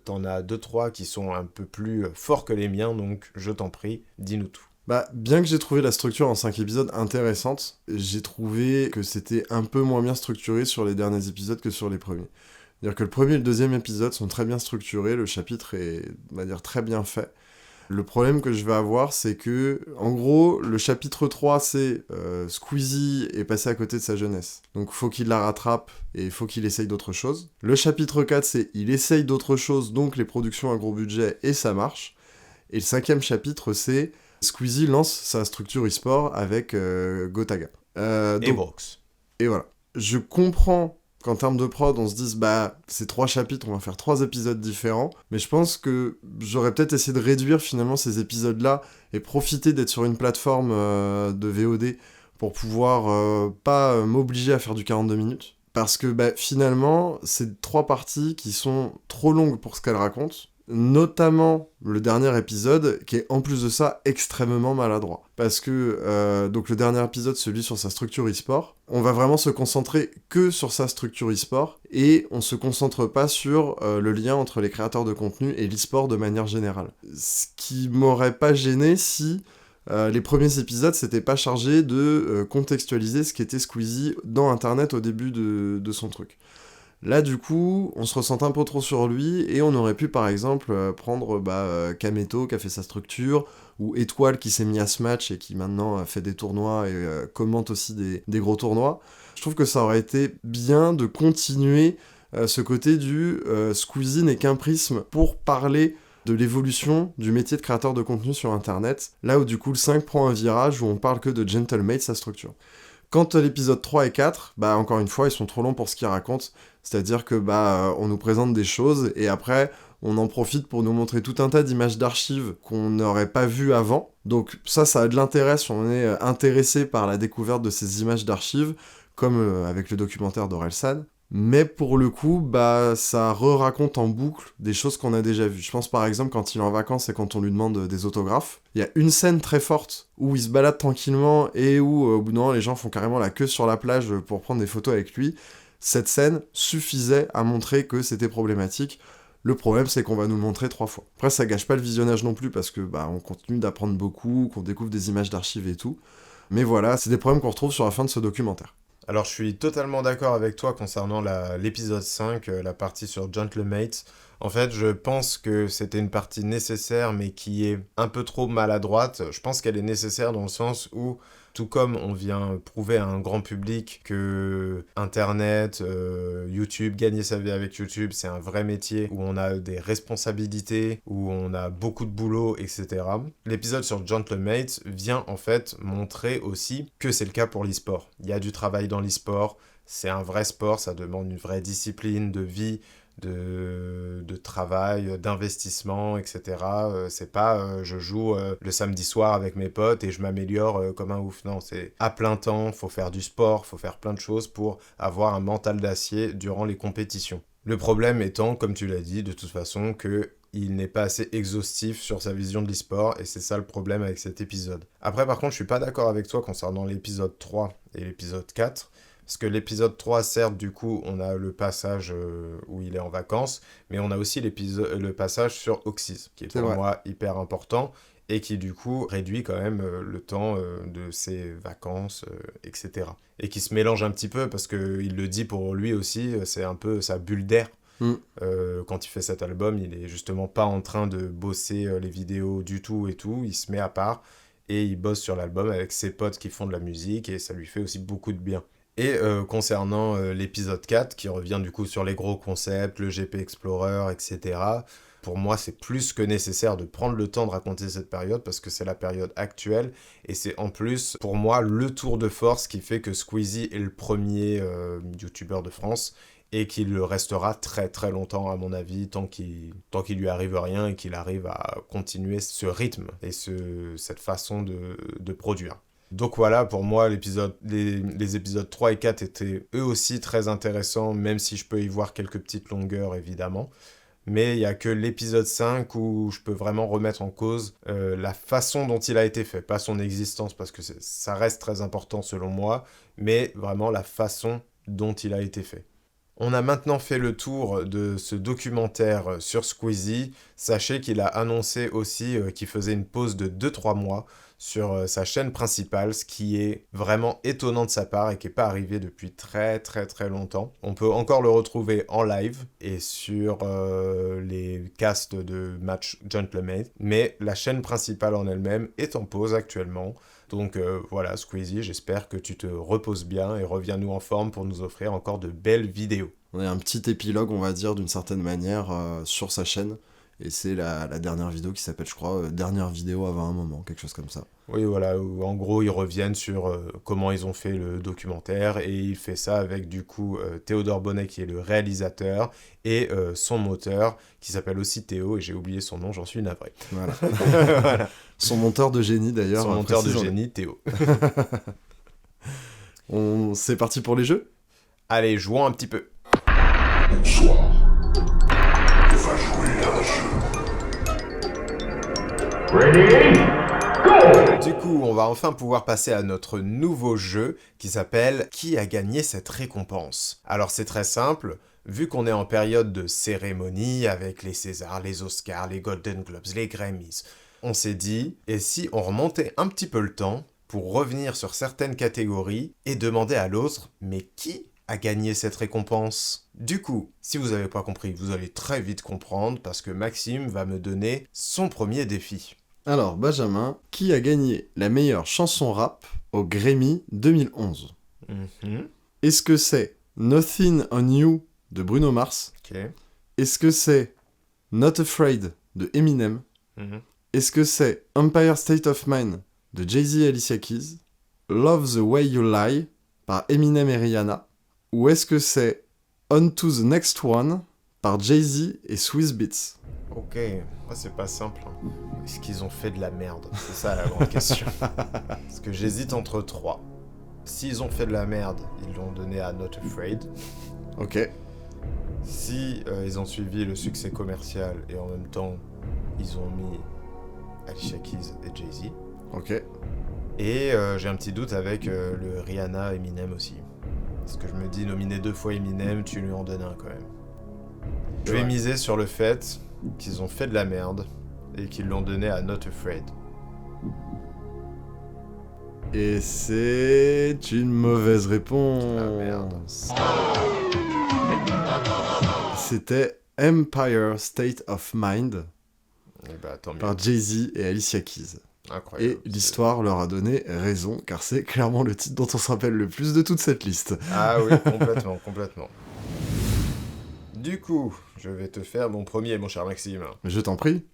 t'en as 2-3 qui sont un peu plus forts que les miens, donc je t'en prie, dis-nous tout. Bah, bien que j'ai trouvé la structure en 5 épisodes intéressante, j'ai trouvé que c'était un peu moins bien structuré sur les derniers épisodes que sur les premiers. C'est-à-dire que le premier et le deuxième épisode sont très bien structurés, le chapitre est, on va dire, très bien fait. Le problème que je vais avoir, c'est que, en gros, le chapitre 3, c'est Squeezie est passé à côté de sa jeunesse. Donc faut qu'il la rattrape et il faut qu'il essaye d'autre chose. Le chapitre 4, c'est il essaye d'autre chose, donc les productions à gros budget et ça marche. Et le 5e chapitre, c'est Squeezie lance sa structure e-sport avec Gotaga. Et Brooks. Et voilà. Je comprends qu'en termes de prod, on se dise, bah, ces 3 chapitres, on va faire 3 épisodes différents, mais je pense que j'aurais peut-être essayé de réduire finalement ces épisodes-là et profiter d'être sur une plateforme de VOD pour pouvoir pas m'obliger à faire du 42 minutes. Parce que bah, finalement, c'est 3 parties qui sont trop longues pour ce qu'elles racontent, notamment le dernier épisode, qui est en plus de ça extrêmement maladroit. Parce que, donc le dernier épisode, celui sur sa structure e-sport, on va vraiment se concentrer que sur sa structure e-sport, et on se concentre pas sur le lien entre les créateurs de contenu et l'e-sport de manière générale. Ce qui m'aurait pas gêné si les premiers épisodes s'étaient pas chargés de contextualiser ce qu'était Squeezie dans Internet au début de son truc. Là, du coup, on se ressent un peu trop sur lui, et on aurait pu, par exemple, prendre Kameto, qui a fait sa structure, ou Étoile, qui s'est mis à Smash, et qui maintenant fait des tournois, et commente aussi des gros tournois. Je trouve que ça aurait été bien de continuer ce côté du Squeezie n'est qu'un prisme pour parler de l'évolution du métier de créateur de contenu sur Internet, là où, du coup, le 5 prend un virage où on parle que de Gentlemate, sa structure. Quant à l'épisode 3 et 4, bah encore une fois, ils sont trop longs pour ce qu'ils racontent, c'est-à-dire que on nous présente des choses, et après, on en profite pour nous montrer tout un tas d'images d'archives qu'on n'aurait pas vues avant. Donc ça a de l'intérêt si on est intéressé par la découverte de ces images d'archives, comme avec le documentaire d'Orelsan. Mais pour le coup, ça raconte en boucle des choses qu'on a déjà vues. Je pense par exemple quand il est en vacances et quand on lui demande des autographes, il y a une scène très forte où il se balade tranquillement et où au bout d'un moment les gens font carrément la queue sur la plage pour prendre des photos avec lui. Cette scène suffisait à montrer que c'était problématique. Le problème, c'est qu'on va nous le montrer 3 fois. Après, ça gâche pas le visionnage non plus parce que on continue d'apprendre beaucoup, qu'on découvre des images d'archives et tout. Mais voilà, c'est des problèmes qu'on retrouve sur la fin de ce documentaire. Alors je suis totalement d'accord avec toi concernant l'épisode 5, la partie sur Gentlemate. En fait, je pense que c'était une partie nécessaire, mais qui est un peu trop maladroite. Je pense qu'elle est nécessaire dans le sens où, tout comme on vient prouver à un grand public que Internet, YouTube, gagner sa vie avec YouTube, c'est un vrai métier, où on a des responsabilités, où on a beaucoup de boulot, etc. L'épisode sur Gentlemate vient en fait montrer aussi que c'est le cas pour l'e-sport. Il y a du travail dans l'e-sport, c'est un vrai sport, ça demande une vraie discipline de vie, de travail, d'investissement, etc. C'est pas je joue le samedi soir avec mes potes et je m'améliore comme un ouf. Non, c'est à plein temps, faut faire du sport, faut faire plein de choses pour avoir un mental d'acier durant les compétitions. Le problème étant, comme tu l'as dit, de toute façon, qu'il n'est pas assez exhaustif sur sa vision de l'e-sport, et c'est ça le problème avec cet épisode. Après, par contre, je suis pas d'accord avec toi concernant l'épisode 3 et l'épisode 4, parce que l'épisode 3, certes, du coup, on a le passage où il est en vacances, mais on a aussi le passage sur Oxys, qui est pour moi hyper important, et qui, du coup, réduit quand même le temps de ses vacances, etc. Et qui se mélange un petit peu, parce qu'il le dit pour lui aussi, c'est un peu sa bulle d'air. Quand il fait cet album, il est justement pas en train de bosser les vidéos du tout et tout, il se met à part, et il bosse sur l'album avec ses potes qui font de la musique, et ça lui fait aussi beaucoup de bien. Et concernant l'épisode 4, qui revient du coup sur les gros concepts, le GP Explorer, etc., pour moi, c'est plus que nécessaire de prendre le temps de raconter cette période, parce que c'est la période actuelle, et c'est en plus, pour moi, le tour de force qui fait que Squeezie est le premier youtubeur de France, et qu'il le restera très très longtemps, à mon avis, tant qu'il lui arrive rien, et qu'il arrive à continuer ce rythme, et cette façon de produire. Donc voilà, pour moi, les épisodes 3 et 4 étaient eux aussi très intéressants, même si je peux y voir quelques petites longueurs, évidemment. Mais il n'y a que l'épisode 5 où je peux vraiment remettre en cause la façon dont il a été fait. Pas son existence, parce que ça reste très important selon moi, mais vraiment la façon dont il a été fait. On a maintenant fait le tour de ce documentaire sur Squeezie. Sachez qu'il a annoncé aussi qu'il faisait une pause de 2-3 mois sur sa chaîne principale, ce qui est vraiment étonnant de sa part et qui n'est pas arrivé depuis très très très longtemps. On peut encore le retrouver en live et sur les casts de match Gentleman, mais la chaîne principale en elle-même est en pause actuellement. Donc voilà, Squeezie, j'espère que tu te reposes bien et reviens-nous en forme pour nous offrir encore de belles vidéos. On a un petit épilogue, on va dire, d'une certaine manière, sur sa chaîne. Et c'est la dernière vidéo qui s'appelle, je crois, Dernière vidéo avant un moment, quelque chose comme ça. Oui, voilà, où en gros, ils reviennent sur comment ils ont fait le documentaire, et il fait ça avec, du coup, Théodore Bonnet, qui est le réalisateur, et son moteur, qui s'appelle aussi Théo, et j'ai oublié son nom, j'en suis navré. Voilà. Voilà. Son monteur de génie, d'ailleurs. Son monteur de génie, Théo. C'est parti pour les jeux ? Allez, jouons un petit peu. Bonsoir. On va jouer à un jeu. Du coup, on va enfin pouvoir passer à notre nouveau jeu qui s'appelle « Qui a gagné cette récompense ?» Alors c'est très simple, vu qu'on est en période de cérémonie avec les Césars, les Oscars, les Golden Globes, les Grammys, on s'est dit, et si on remontait un petit peu le temps pour revenir sur certaines catégories et demander à l'autre « Mais qui a gagné cette récompense ?» Du coup, si vous n'avez pas compris, vous allez très vite comprendre parce que Maxime va me donner son premier défi. Alors, Benjamin, qui a gagné la meilleure chanson rap au Grammy 2011 ? Est-ce que c'est Nothing on You de Bruno Mars ? Ok. Est-ce que c'est Not Afraid de Eminem ? Est-ce que c'est Empire State of Mind de Jay-Z et Alicia Keys ? Love the Way You Lie par Eminem et Rihanna ? Ou est-ce que c'est On to the Next One par Jay-Z et Swizz Beatz ? Ok, c'est pas simple. Est-ce qu'ils ont fait de la merde ? C'est ça la grande question. Parce que j'hésite entre 3. S'ils ont fait de la merde, ils l'ont donné à Not Afraid. Ok. Si ils ont suivi le succès commercial et en même temps, ils ont mis Alicia Keys et Jay-Z. Ok. Et j'ai un petit doute avec le Rihanna Eminem aussi. Parce que je me dis, nominer 2 fois Eminem, tu lui en donnes un quand même. Je vais miser sur le fait qu'ils ont fait de la merde et qu'ils l'ont donné à Not Afraid. Et c'est une mauvaise réponse. Ah merde. C'était Empire State of Mind Et bah tant mieux. par Jay-Z et Alicia Keys. Incroyable. Et l'histoire leur a donné raison, car c'est clairement le titre dont on se rappelle le plus de toute cette liste. Ah oui, complètement, complètement. Du coup, je vais te faire mon premier, mon cher Maxime. Je t'en prie.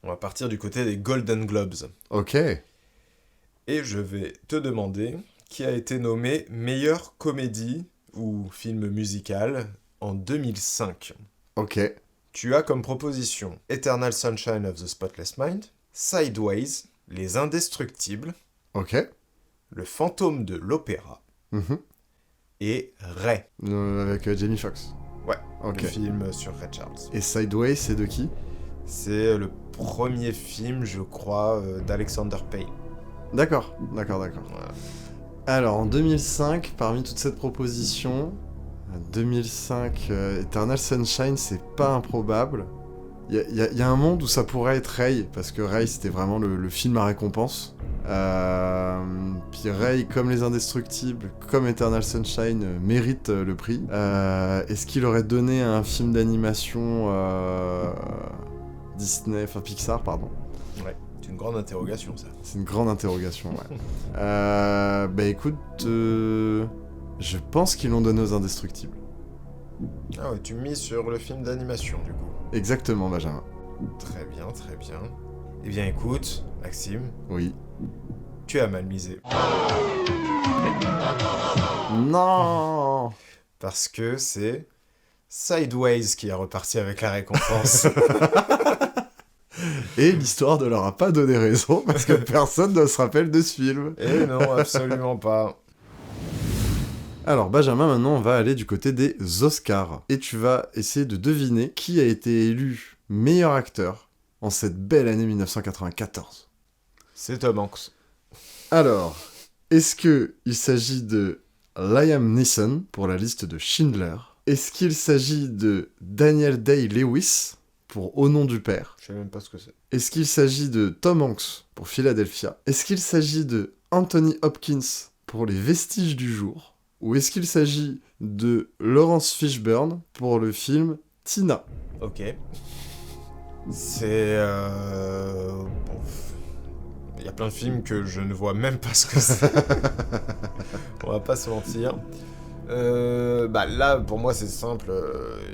On va partir du côté des Golden Globes. Ok. Et je vais te demander qui a été nommé meilleure comédie ou film musical en 2005. Ok. Tu as comme proposition Eternal Sunshine of the Spotless Mind, Sideways, Les Indestructibles, Ok. Le Fantôme de l'Opéra et Ray. Avec Jamie Foxx. Ouais, Ok. le film sur Ray Charles. Et Sideways, c'est de qui ? C'est le premier film, je crois, d'Alexander Payne. D'accord. Voilà. Alors, en 2005, parmi toute cette proposition, 2005, Eternal Sunshine, c'est pas improbable. Il y a un monde où ça pourrait être Ray, parce que Ray, c'était vraiment le film à récompense. Puis Ray, comme Les Indestructibles, comme Eternal Sunshine, mérite le prix. Est-ce qu'il aurait donné un film d'animation Disney, enfin Pixar, pardon. Ouais, c'est une grande interrogation, ça. C'est une grande interrogation, ouais. Bah écoute, je pense qu'ils l'ont donné aux Indestructibles. Ah ouais, tu mises sur le film d'animation, du coup. Exactement, Benjamin. Très bien, très bien. Eh bien écoute, Maxime, Oui. tu as mal misé. Non. Parce que c'est Sideways qui est reparti avec la récompense. Et l'histoire ne leur a pas donné raison, parce que personne ne se rappelle de ce film. Et non, absolument pas. Alors Benjamin, maintenant on va aller du côté des Oscars. Et tu vas essayer de deviner qui a été élu meilleur acteur en cette belle année 1994. C'est Tom Hanks. Alors, est-ce qu'il s'agit de Liam Neeson pour la liste de Schindler? Est-ce qu'il s'agit de Daniel Day-Lewis pour Au nom du père? Je sais même pas ce que c'est. Est-ce qu'il s'agit de Tom Hanks pour Philadelphia? Est-ce qu'il s'agit de Anthony Hopkins pour Les Vestiges du jour? Ou est-ce qu'il s'agit de Lawrence Fishburne pour le film Tina? Ok. C'est... bon, il y a plein de films que je ne vois même pas ce que c'est. On va pas se mentir. Là, pour moi, c'est simple.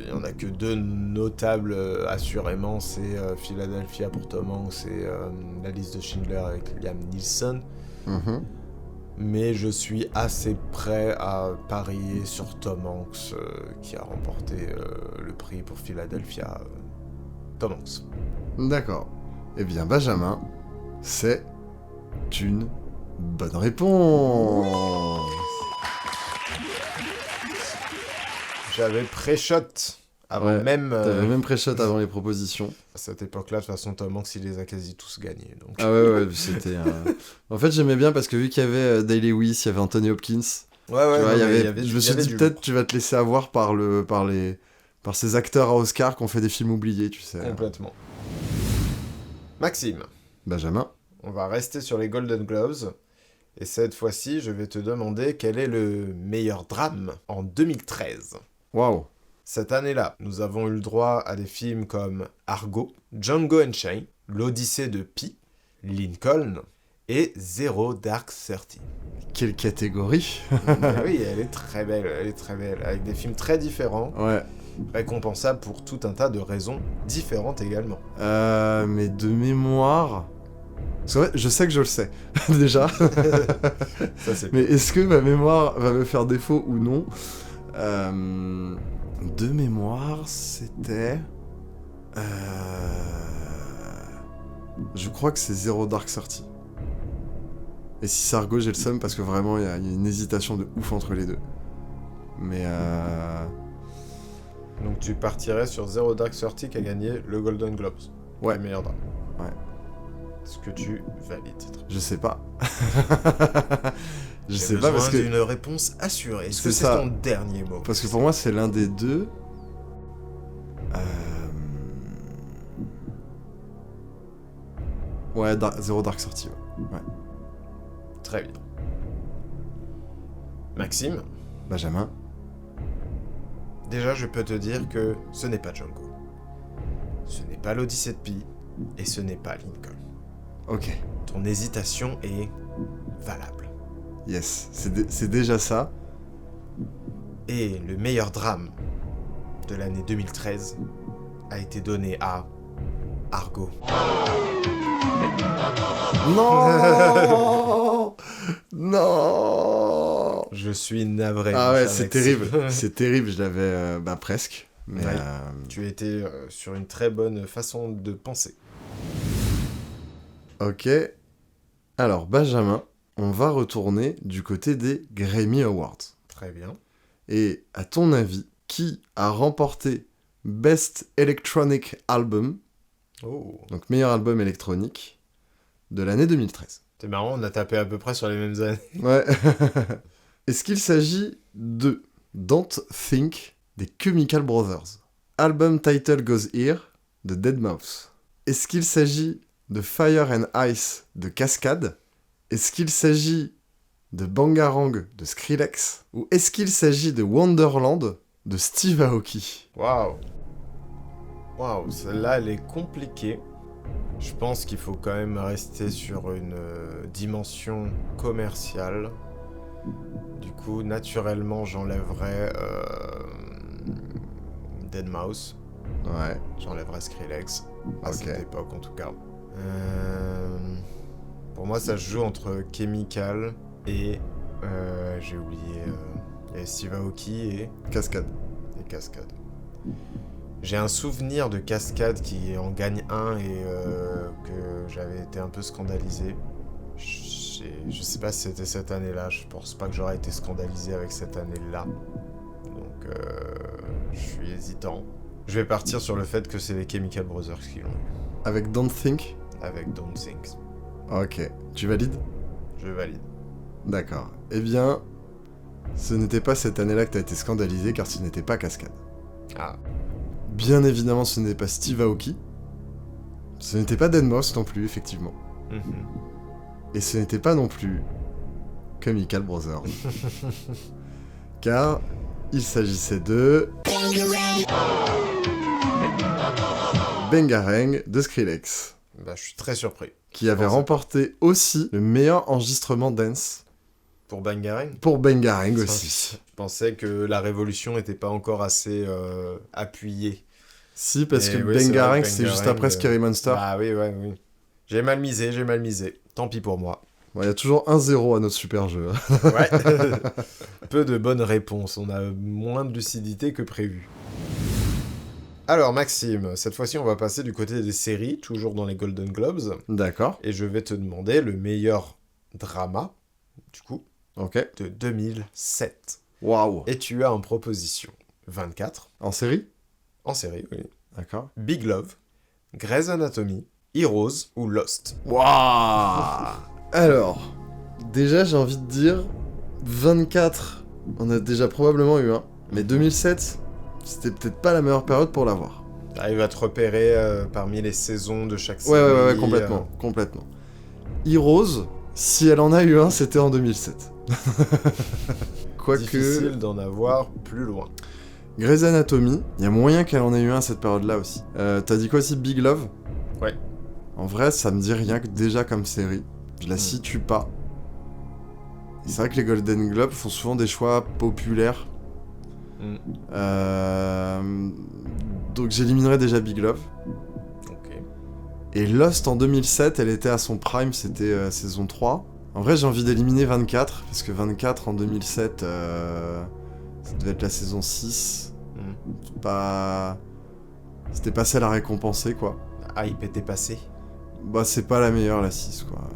Il y en a que deux notables, assurément. C'est Philadelphia pour Tom Hanks et La liste de Schindler avec Liam Neeson. Mhm. Mais je suis assez prêt à parier sur Tom Hanks, qui a remporté le prix pour Philadelphia. Tom Hanks. D'accord. Eh bien, Benjamin, c'est une bonne réponse. J'avais pré-shot avant même... T'avais même pré-shot avant les propositions. À cette époque-là, de toute façon, Tom Hanks, il les a quasi tous gagnés. Donc... Ah ouais, c'était... En fait, j'aimais bien parce que vu qu'il y avait Day-Lewis, il y avait Anthony Hopkins. Ouais, tu vois, non, je me suis dit peut-être tu vas te laisser avoir par ces acteurs à Oscar qui ont fait des films oubliés, tu sais. Complètement. Maxime, Benjamin. on va rester sur les Golden Globes. Et cette fois-ci, je vais te demander quel est le meilleur drame en 2013. Waouh. Cette année-là, nous avons eu le droit à des films comme Argo, Django Unchained, L'Odyssée de Pi, Lincoln et Zero Dark Thirty. Quelle catégorie. Oui, elle est très belle, avec des films très différents, Ouais. récompensables pour tout un tas de raisons différentes également. Mais de mémoire... Parce qu'en fait, je sais que je le sais, déjà. Ça, c'est... Mais est-ce que ma mémoire va me faire défaut ou non? De mémoire, c'était... Je crois que c'est Zero Dark Thirty. Et si c'est Argo, j'ai le seum parce que vraiment, il y a une hésitation de ouf entre les deux. Mais Donc tu partirais sur Zero Dark Thirty qui a gagné le Golden Globes. Ouais. Le meilleur drame. Ouais. Est-ce que tu valides? Je sais pas. Je J'ai sais pas parce que... besoin d'une réponse assurée. Est-ce que C'est c'est ça. ton dernier mot? Parce que pour moi, c'est l'un des deux. Ouais, Zero Dark Thirty. Ouais. Très bien. Maxime, Benjamin. déjà je peux te dire que ce n'est pas Django. Ce n'est pas l'Odyssée de Pi. Et ce n'est pas Lincoln. Ok. Ton hésitation est valable. Yes. C'est déjà ça. Et le meilleur drame de l'année 2013 a été donné à Argo. Non. Non. Je suis navré. Ah mon ouais, cher c'est Maxime. terrible. C'est terrible, je l'avais presque. Mais Ouais. Tu étais sur une très bonne façon de penser. ok. Alors, Benjamin, on va retourner du côté des Grammy Awards. Très bien. Et à ton avis, qui a remporté Best Electronic Album, Oh. donc meilleur album électronique, de l'année 2013? C'est marrant, on a tapé à peu près sur les mêmes années. Ouais. Est-ce qu'il s'agit de Don't Think des Chemical Brothers? Album Title Goes Here de Deadmau5. Est-ce qu'il s'agit de Fire and Ice de Cascade? Est-ce qu'il s'agit de Bangarang de Skrillex? Ou est-ce qu'il s'agit de Wonderland de Steve Aoki? Waouh. Waouh, celle-là, elle est compliquée. Je pense qu'il faut quand même rester sur une dimension commerciale. Du coup, naturellement, j'enlèverais Deadmau5. Ouais. J'enlèverais Skrillex. À Ok. cette époque, en tout cas. Pour moi, ça se joue entre Chemical et... j'ai oublié... il y avait Steve Aoki et Cascade. Cascade. J'ai un souvenir de Cascade qui en gagne un et que j'avais été un peu scandalisé. Je sais pas si c'était cette année-là, je pense pas que j'aurais été scandalisé avec cette année-là. Donc je suis hésitant. Je vais partir sur le fait que c'est les Chemical Brothers qui l'ont eu. Avec Don't Think? Avec Don't Think. Ok. Tu valides? Je valide. D'accord. Eh bien, ce n'était pas cette année-là que t'as été scandalisé, car ce n'était pas Cascade. Ah. Bien évidemment, ce n'était pas Steve Aoki. Ce n'était pas Deadmau5 non plus, effectivement. Et ce n'était pas non plus Chemical Brothers. Car il s'agissait de... Bangarang de Skrillex. Bah, je suis très surpris. Qui avait remporté aussi le meilleur enregistrement dance. Pour Bangarang? Pour Bangarang aussi. Je pensais que la révolution n'était pas encore assez appuyée. Si, parce que oui, Bangarang, c'est juste après Scary Monster. Ah oui. J'ai mal misé. Tant pis pour moi. Bon, y a toujours 1-0 à notre super jeu. Ouais. Peu de bonnes réponses. On a moins de lucidité que prévu. Alors Maxime, cette fois-ci on va passer du côté des séries, toujours dans les Golden Globes. D'accord. Et je vais te demander le meilleur drama, du coup, de 2007. Waouh. Et tu as en proposition 24. En série? En série, oui. D'accord. Big Love, Grey's Anatomy, Heroes ou Lost. Waouh. Alors, déjà j'ai envie de dire 24, on a déjà probablement eu un, mais 2007, c'était peut-être pas la meilleure période pour l'avoir. T'arrives à te repérer parmi les saisons de chaque série. Ouais, complètement. Heroes, si elle en a eu un, c'était en 2007. Quoique... Difficile d'en avoir plus loin. Grey's Anatomy, il y a moyen qu'elle en ait eu un à cette période-là aussi. T'as dit quoi aussi, Big Love? Ouais. En vrai, ça me dit rien que déjà comme série. Je la situe pas. Et c'est vrai que les Golden Globes font souvent des choix populaires. Donc j'éliminerai déjà Big Love. Ok. Et Lost en 2007, elle était à son prime, c'était saison 3. En vrai, j'ai envie d'éliminer 24, parce que 24 en 2007, ça devait être la saison 6. C'était pas celle à récompenser, quoi. Hype était passé. Bah, c'est pas la meilleure, la 6, quoi.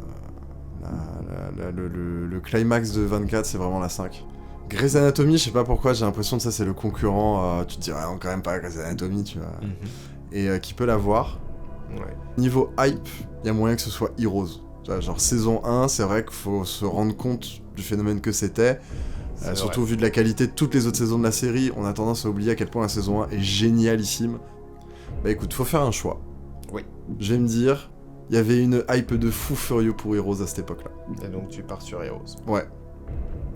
Le climax de 24, c'est vraiment la 5. Grey's Anatomy, je sais pas pourquoi, j'ai l'impression que ça, c'est le concurrent. Tu te dirais, quand même pas Grey's Anatomy, tu vois. Et qui peut l'avoir. Ouais. Niveau hype, il y a moyen que ce soit Heroes. Genre saison 1, c'est vrai qu'il faut se rendre compte du phénomène que c'était. Surtout vu de la qualité de toutes les autres saisons de la série, on a tendance à oublier à quel point la saison 1 est génialissime. Bah écoute, faut faire un choix. Oui. Je vais me dire, il y avait une hype de fou furieux pour Heroes à cette époque-là. Et donc tu pars sur Heroes. Ouais.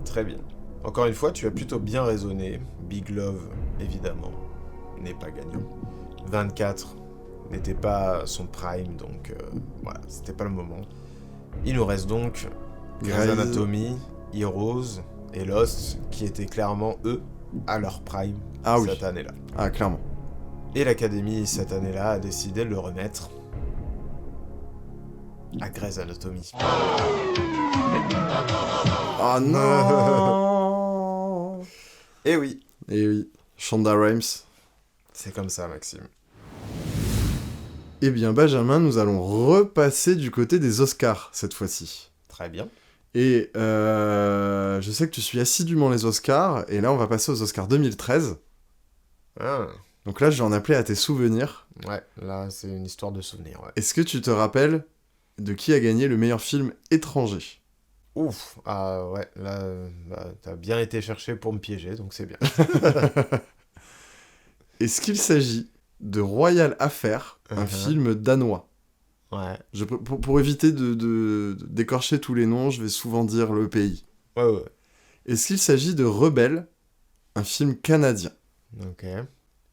Très bien. Encore une fois, tu as plutôt bien raisonné. Big Love, évidemment, n'est pas gagnant. 24 n'était pas son prime, donc voilà, c'était pas le moment. Il nous reste donc Grey's Anatomy, Heroes et Lost, qui étaient clairement, eux, à leur prime cette année-là. Ah, clairement. Et l'Académie, cette année-là, a décidé de le remettre à Grey's Anatomy. Oh non. Eh oui. Eh oui. Shonda Rhimes. C'est comme ça, Maxime. Eh bien, Benjamin, nous allons repasser du côté des Oscars, cette fois-ci. Très bien. Et je sais que tu suis assidûment les Oscars, et là, on va passer aux Oscars 2013. Ah. Donc là, je vais en appeler à tes souvenirs. Ouais, là, c'est une histoire de souvenirs, ouais. Est-ce que tu te rappelles de qui a gagné le meilleur film étranger? Ouf, ah ouais, là, t'as bien été cherché pour me piéger, donc c'est bien. Est-ce qu'il s'agit de Royal Affair, un film danois? Ouais. Pour éviter de d'écorcher tous les noms, je vais souvent dire le pays. Ouais. Est-ce qu'il s'agit de Rebelle, un film canadien? Ok.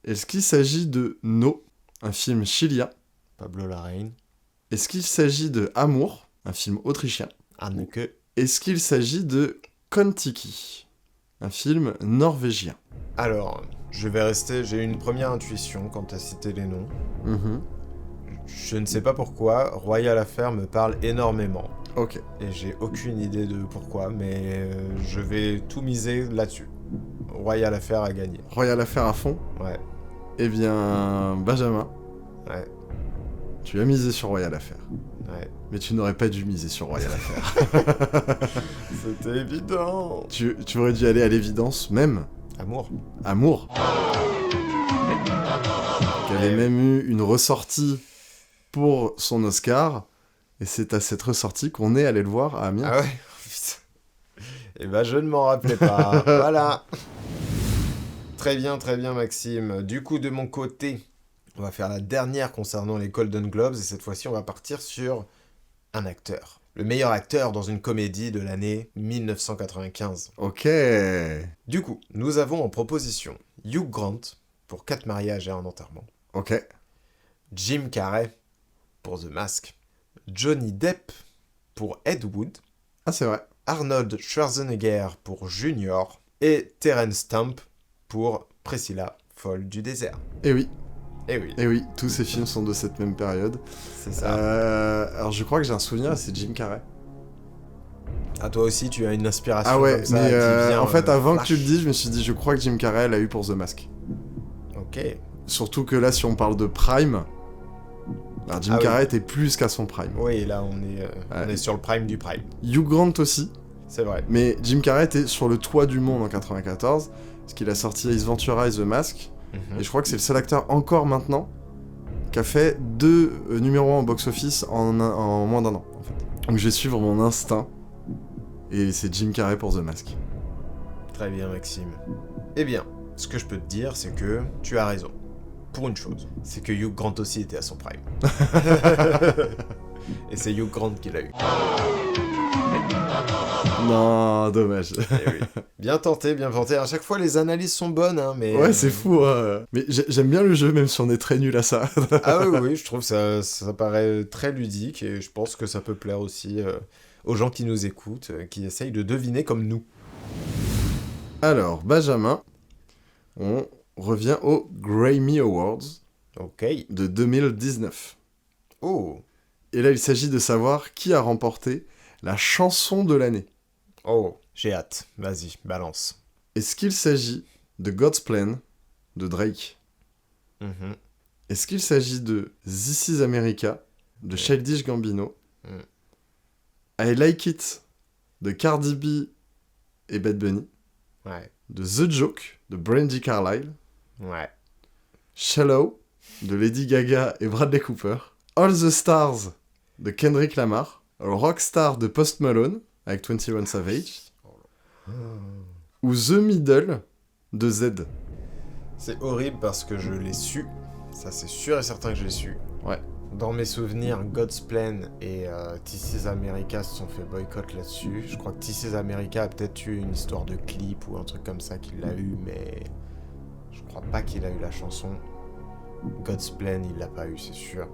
Est-ce qu'il s'agit de No, un film chilien? Pablo Larraín. Est-ce qu'il s'agit de Amour, un film autrichien? Anneke. Est-ce qu'il s'agit de Kon-Tiki, un film norvégien? Alors, je vais rester... J'ai une première intuition quand t'as cité les noms. Je ne sais pas pourquoi, Royal Affair me parle énormément. Ok. Et j'ai aucune idée de pourquoi, mais je vais tout miser là-dessus. Royal Affair a gagné. Royal Affair à fond? Ouais. Eh bien, Benjamin, Ouais, tu as misé sur Royal Affair. ouais. Mais tu n'aurais pas dû miser sur Royal Affair. C'était évident. tu aurais dû aller à l'évidence même. Amour. Amour. Qui avait même eu une ressortie pour son Oscar. Et c'est à cette ressortie qu'on est allé le voir à Amiens. Ah ouais. Putain. Eh ben, je ne m'en rappelais pas. Voilà. Très bien, Maxime. Du coup, de mon côté, on va faire la dernière concernant les Golden Globes. Et cette fois-ci, on va partir sur un acteur. Le meilleur acteur dans une comédie de l'année 1995. Ok. Du coup, nous avons en proposition Hugh Grant pour 4 mariages et un enterrement. Ok. Jim Carrey pour The Mask. Johnny Depp pour Ed Wood. Ah, c'est vrai. Arnold Schwarzenegger pour Junior. Et Terence Stamp pour Priscilla, folle du désert. Eh oui. Eh oui, Eh oui, tous ces films sont de cette même période. c'est ça. Alors je crois que j'ai un souvenir, c'est Jim Carrey. Ah, toi aussi, tu as une inspiration Ah ouais, comme ça mais qui vient, en fait, avant flash. que tu le dises, je me suis dit, je crois que Jim Carrey l'a eu pour The Mask. Ok. Surtout que là, si on parle de Prime, alors Jim Ah oui. Carrey était plus qu'à son Prime. Oui, là, on Ouais. est sur le prime du prime. Hugh Grant aussi, C'est vrai. mais Jim Carrey était sur le toit du monde en 94, parce qu'il a sorti Ace Ventura et The Mask, Mhm. et je crois que c'est le seul acteur encore maintenant qui a fait 2 numéros 1 au box-office en moins d'un an, en fait. Donc je vais suivre mon instinct, et c'est Jim Carrey pour The Mask. Très bien, Maxime. Eh bien, ce que je peux te dire, c'est que tu as raison. Pour une chose, c'est que Hugh Grant aussi était à son prime. Et c'est Hugh Grant qui l'a eu. Non, dommage. Eh oui. Bien tenté, bien tenté. À chaque fois, les analyses sont bonnes, hein, mais... Ouais, c'est fou, hein. Mais j'aime bien le jeu, même si on est très nul à ça. Ah oui, oui, je trouve ça paraît très ludique, et je pense que ça peut plaire aussi aux gens qui nous écoutent, qui essayent de deviner comme nous. Alors, Benjamin, on revient aux Grammy Awards Ok. de 2019. Oh. Et là, il s'agit de savoir qui a remporté la chanson de l'année. Oh. J'ai hâte. Vas-y, balance. Est-ce qu'il s'agit de God's Plan de Drake? Mhm. Est-ce qu'il s'agit de This Is America de Childish Gambino? I Like It de Cardi B et Bad Bunny? Ouais. De The Joke de Brandy Carlile? Ouais. Shallow de Lady Gaga et Bradley Cooper? All the Stars de Kendrick Lamar? Rockstar de Post Malone avec 21 Savage? Ou The Middle de Z? C'est horrible parce que je l'ai su. Ça, c'est sûr et certain que je l'ai su. Ouais. Dans mes souvenirs, God's Plan et This Is America se sont fait boycott là-dessus. Je crois que This Is America a peut-être eu une histoire de clip ou un truc comme ça qu'il a eu, mais je crois pas qu'il a eu la chanson. God's Plan, il l'a pas eu, c'est sûr.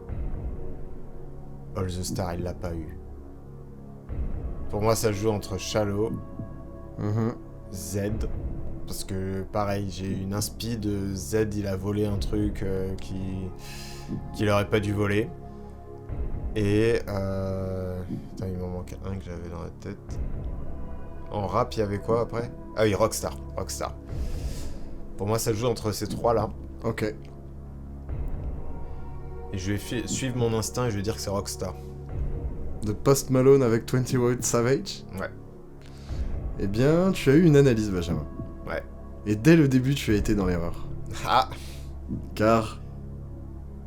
All the Stars, il l'a pas eu. Pour moi, ça joue entre Shallow, Z, parce que pareil, j'ai une inspi de Z, il a volé un truc qu'il aurait pas dû voler. Et putain, il m'en manque un que j'avais dans la tête. En rap, il y avait quoi après? Ah oui, Rockstar. Pour moi, ça joue entre ces trois-là. Ok. Et je vais suivre mon instinct et je vais dire que c'est Rockstar. De Post Malone avec 21 Savage? Ouais. Eh bien, tu as eu une analyse, Benjamin. Ouais. Et dès le début, tu as été dans l'erreur. Ah. Car,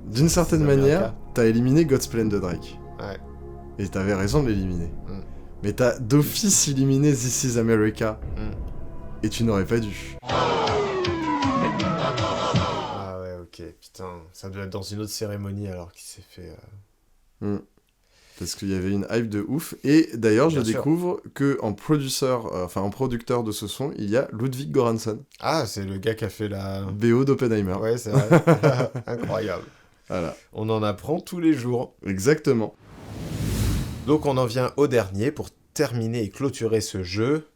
d'une certaine America. manière, t'as éliminé God's Plan de Drake. Ouais. Et t'avais raison de l'éliminer. Mm. Mais t'as d'office éliminé This Is America. Mm. Et tu n'aurais pas dû. Ah ouais, ok. Putain, ça doit être dans une autre cérémonie alors qu'il s'est fait... Parce qu'il y avait une hype de ouf. Et d'ailleurs, je Bien sûr. découvre que en producteur de ce son, il y a Ludwig Göransson, Ah, c'est le gars qui a fait la... BO d'Oppenheimer. Ouais, c'est vrai. Incroyable. Voilà, On en apprend tous les jours. exactement. Donc on en vient au dernier pour terminer et clôturer ce jeu.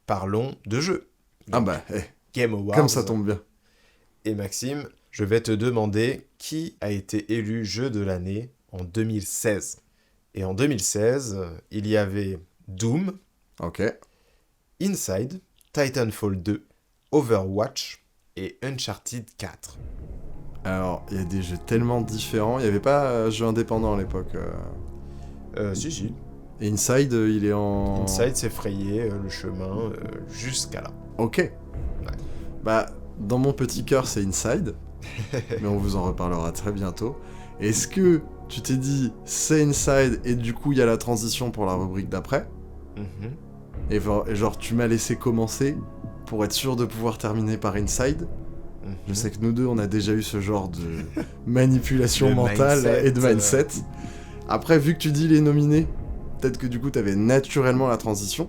Parlons de jeu. Ah bah, Game Awards. comme ça tombe bien. Et Maxime, je vais te demander qui a été élu jeu de l'année en 2016. Et en 2016, il y avait Doom, Ok. Inside, Titanfall 2, Overwatch et Uncharted 4. Alors, il y a des jeux tellement différents. Il n'y avait pas jeu indépendant à l'époque. Si. Et Inside, il est en... Inside s'est frayé le chemin jusqu'à là. Ok. Bah, dans mon petit cœur, c'est Inside. Mais on vous en reparlera très bientôt. Est-ce que tu t'es dit, c'est Inside, et du coup, il y a la transition pour la rubrique d'après et genre, tu m'as laissé commencer pour être sûr de pouvoir terminer par Inside. Je sais que nous deux, on a déjà eu ce genre de manipulation mentale et de mindset. Après, vu que tu dis les nominés, peut-être que du coup, t'avais naturellement la transition.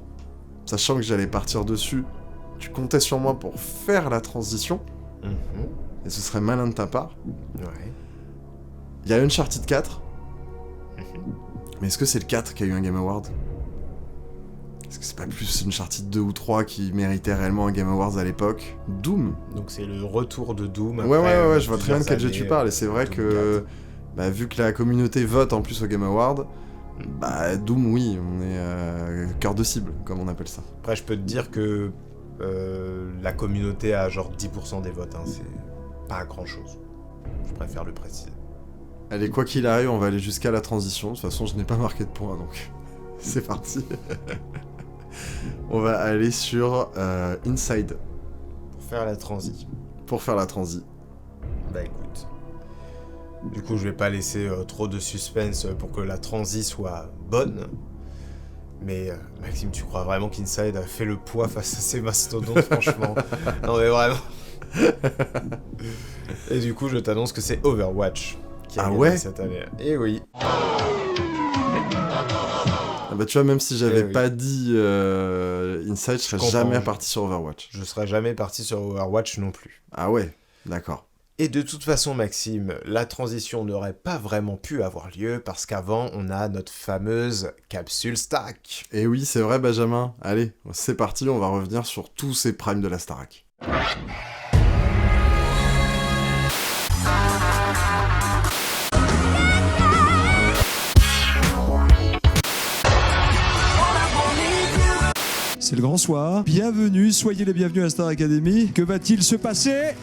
Sachant que j'allais partir dessus, tu comptais sur moi pour faire la transition. Et ce serait malin de ta part. Ouais. Il y a Uncharted 4. Mais est-ce que c'est le 4 qui a eu un Game Award ? Est-ce que c'est pas plus Uncharted 2 ou 3 qui méritait réellement un Game Awards à l'époque ? Doom. Donc c'est le retour de Doom. Ouais, je vois très bien de quel jeu tu parles. Et c'est vrai que, bah, vu que la communauté vote en plus au Game Award, bah Doom, oui, on est cœur de cible, comme on appelle ça. Après, je peux te dire que la communauté a genre 10% des votes, hein, c'est pas grand-chose. Je préfère le préciser. Allez, quoi qu'il arrive, on va aller jusqu'à la transition. De toute façon, je n'ai pas marqué de points, donc c'est parti. On va aller sur Inside. Pour faire la transi. Bah écoute. Du coup, je vais pas laisser trop de suspense pour que la transi soit bonne. Mais Maxime, tu crois vraiment qu'Inside a fait le poids face à ces mastodontes, franchement? Non mais vraiment. Et du coup, je t'annonce que c'est Overwatch qui a gagné cette année. Et oui. Ah bah tu vois, même si j'avais pas dit Inside, je serais jamais parti sur Overwatch. Je serais jamais parti sur Overwatch non plus. Ah ouais, d'accord. Et de toute façon, Maxime, la transition n'aurait pas vraiment pu avoir lieu parce qu'avant, on a notre fameuse capsule Starac. Et oui, c'est vrai, Benjamin. Allez, c'est parti, on va revenir sur tous ces primes de la Starac. C'est le grand soir. Bienvenue, soyez les bienvenus à Star Academy. Que va-t-il se passer ?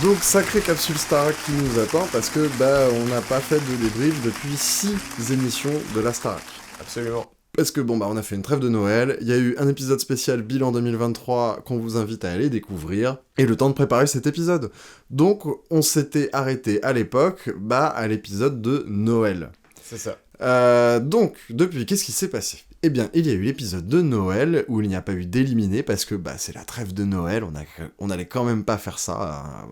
Donc, sacrée capsule Starac qui nous attend parce que, on n'a pas fait de débrief depuis 6 émissions de la Starac. Absolument. Parce que, on a fait une trêve de Noël, il y a eu un épisode spécial bilan 2023 qu'on vous invite à aller découvrir, et le temps de préparer cet épisode. Donc, on s'était arrêté à l'époque, à l'épisode de Noël. C'est ça. Donc, depuis, qu'est-ce qui s'est passé ? Eh bien, il y a eu l'épisode de Noël, où il n'y a pas eu d'éliminés, parce que, c'est la trêve de Noël, on allait quand même pas faire ça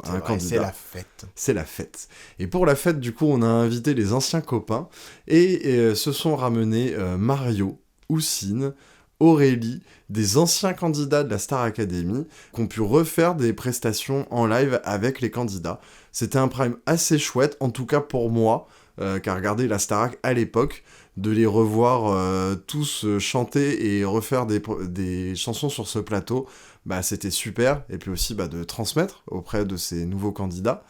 à un candidat. C'est la fête. C'est la fête. Et pour la fête, du coup, on a invité les anciens copains, et se sont ramenés Mario, Houssine, Aurélie, des anciens candidats de la Star Academy, qui ont pu refaire des prestations en live avec les candidats. C'était un prime assez chouette, en tout cas pour moi, qui a regardé la Starac à l'époque, de les revoir tous chanter et refaire des chansons sur ce plateau, c'était super, et puis aussi de transmettre auprès de ces nouveaux candidats.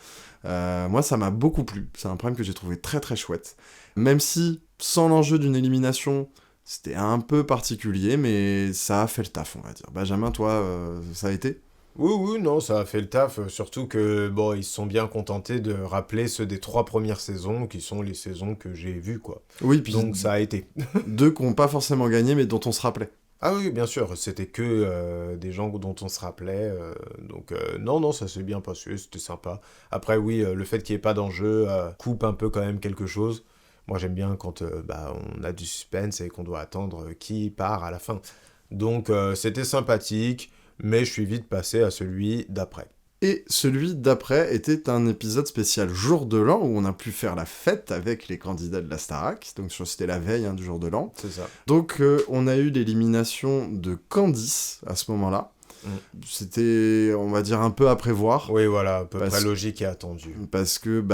Moi, ça m'a beaucoup plu, c'est un prime que j'ai trouvé très très chouette. Même si, sans l'enjeu d'une élimination, c'était un peu particulier, mais ça a fait le taf, on va dire. Benjamin, toi, ça a été ? Oui, non, ça a fait le taf, surtout que, ils se sont bien contentés de rappeler ceux des 3 premières saisons, qui sont les saisons que j'ai vues, quoi. Oui, puis donc ça a été. 2 qui n'ont pas forcément gagné, mais dont on se rappelait. Ah oui, bien sûr, c'était que des gens dont on se rappelait, donc non, ça s'est bien passé, c'était sympa. Après, oui, le fait qu'il n'y ait pas d'enjeu coupe un peu quand même quelque chose. Moi, j'aime bien quand on a du suspense et qu'on doit attendre qui part à la fin. Donc, c'était sympathique. Mais je suis vite passé à celui d'après. Et celui d'après était un épisode spécial jour de l'an, où on a pu faire la fête avec les candidats de la Starac, donc c'était la veille du jour de l'an. C'est ça. Donc on a eu l'élimination de Candice à ce moment-là. C'était, on va dire, un peu à prévoir. Oui, voilà, à peu près logique et attendu. Parce que,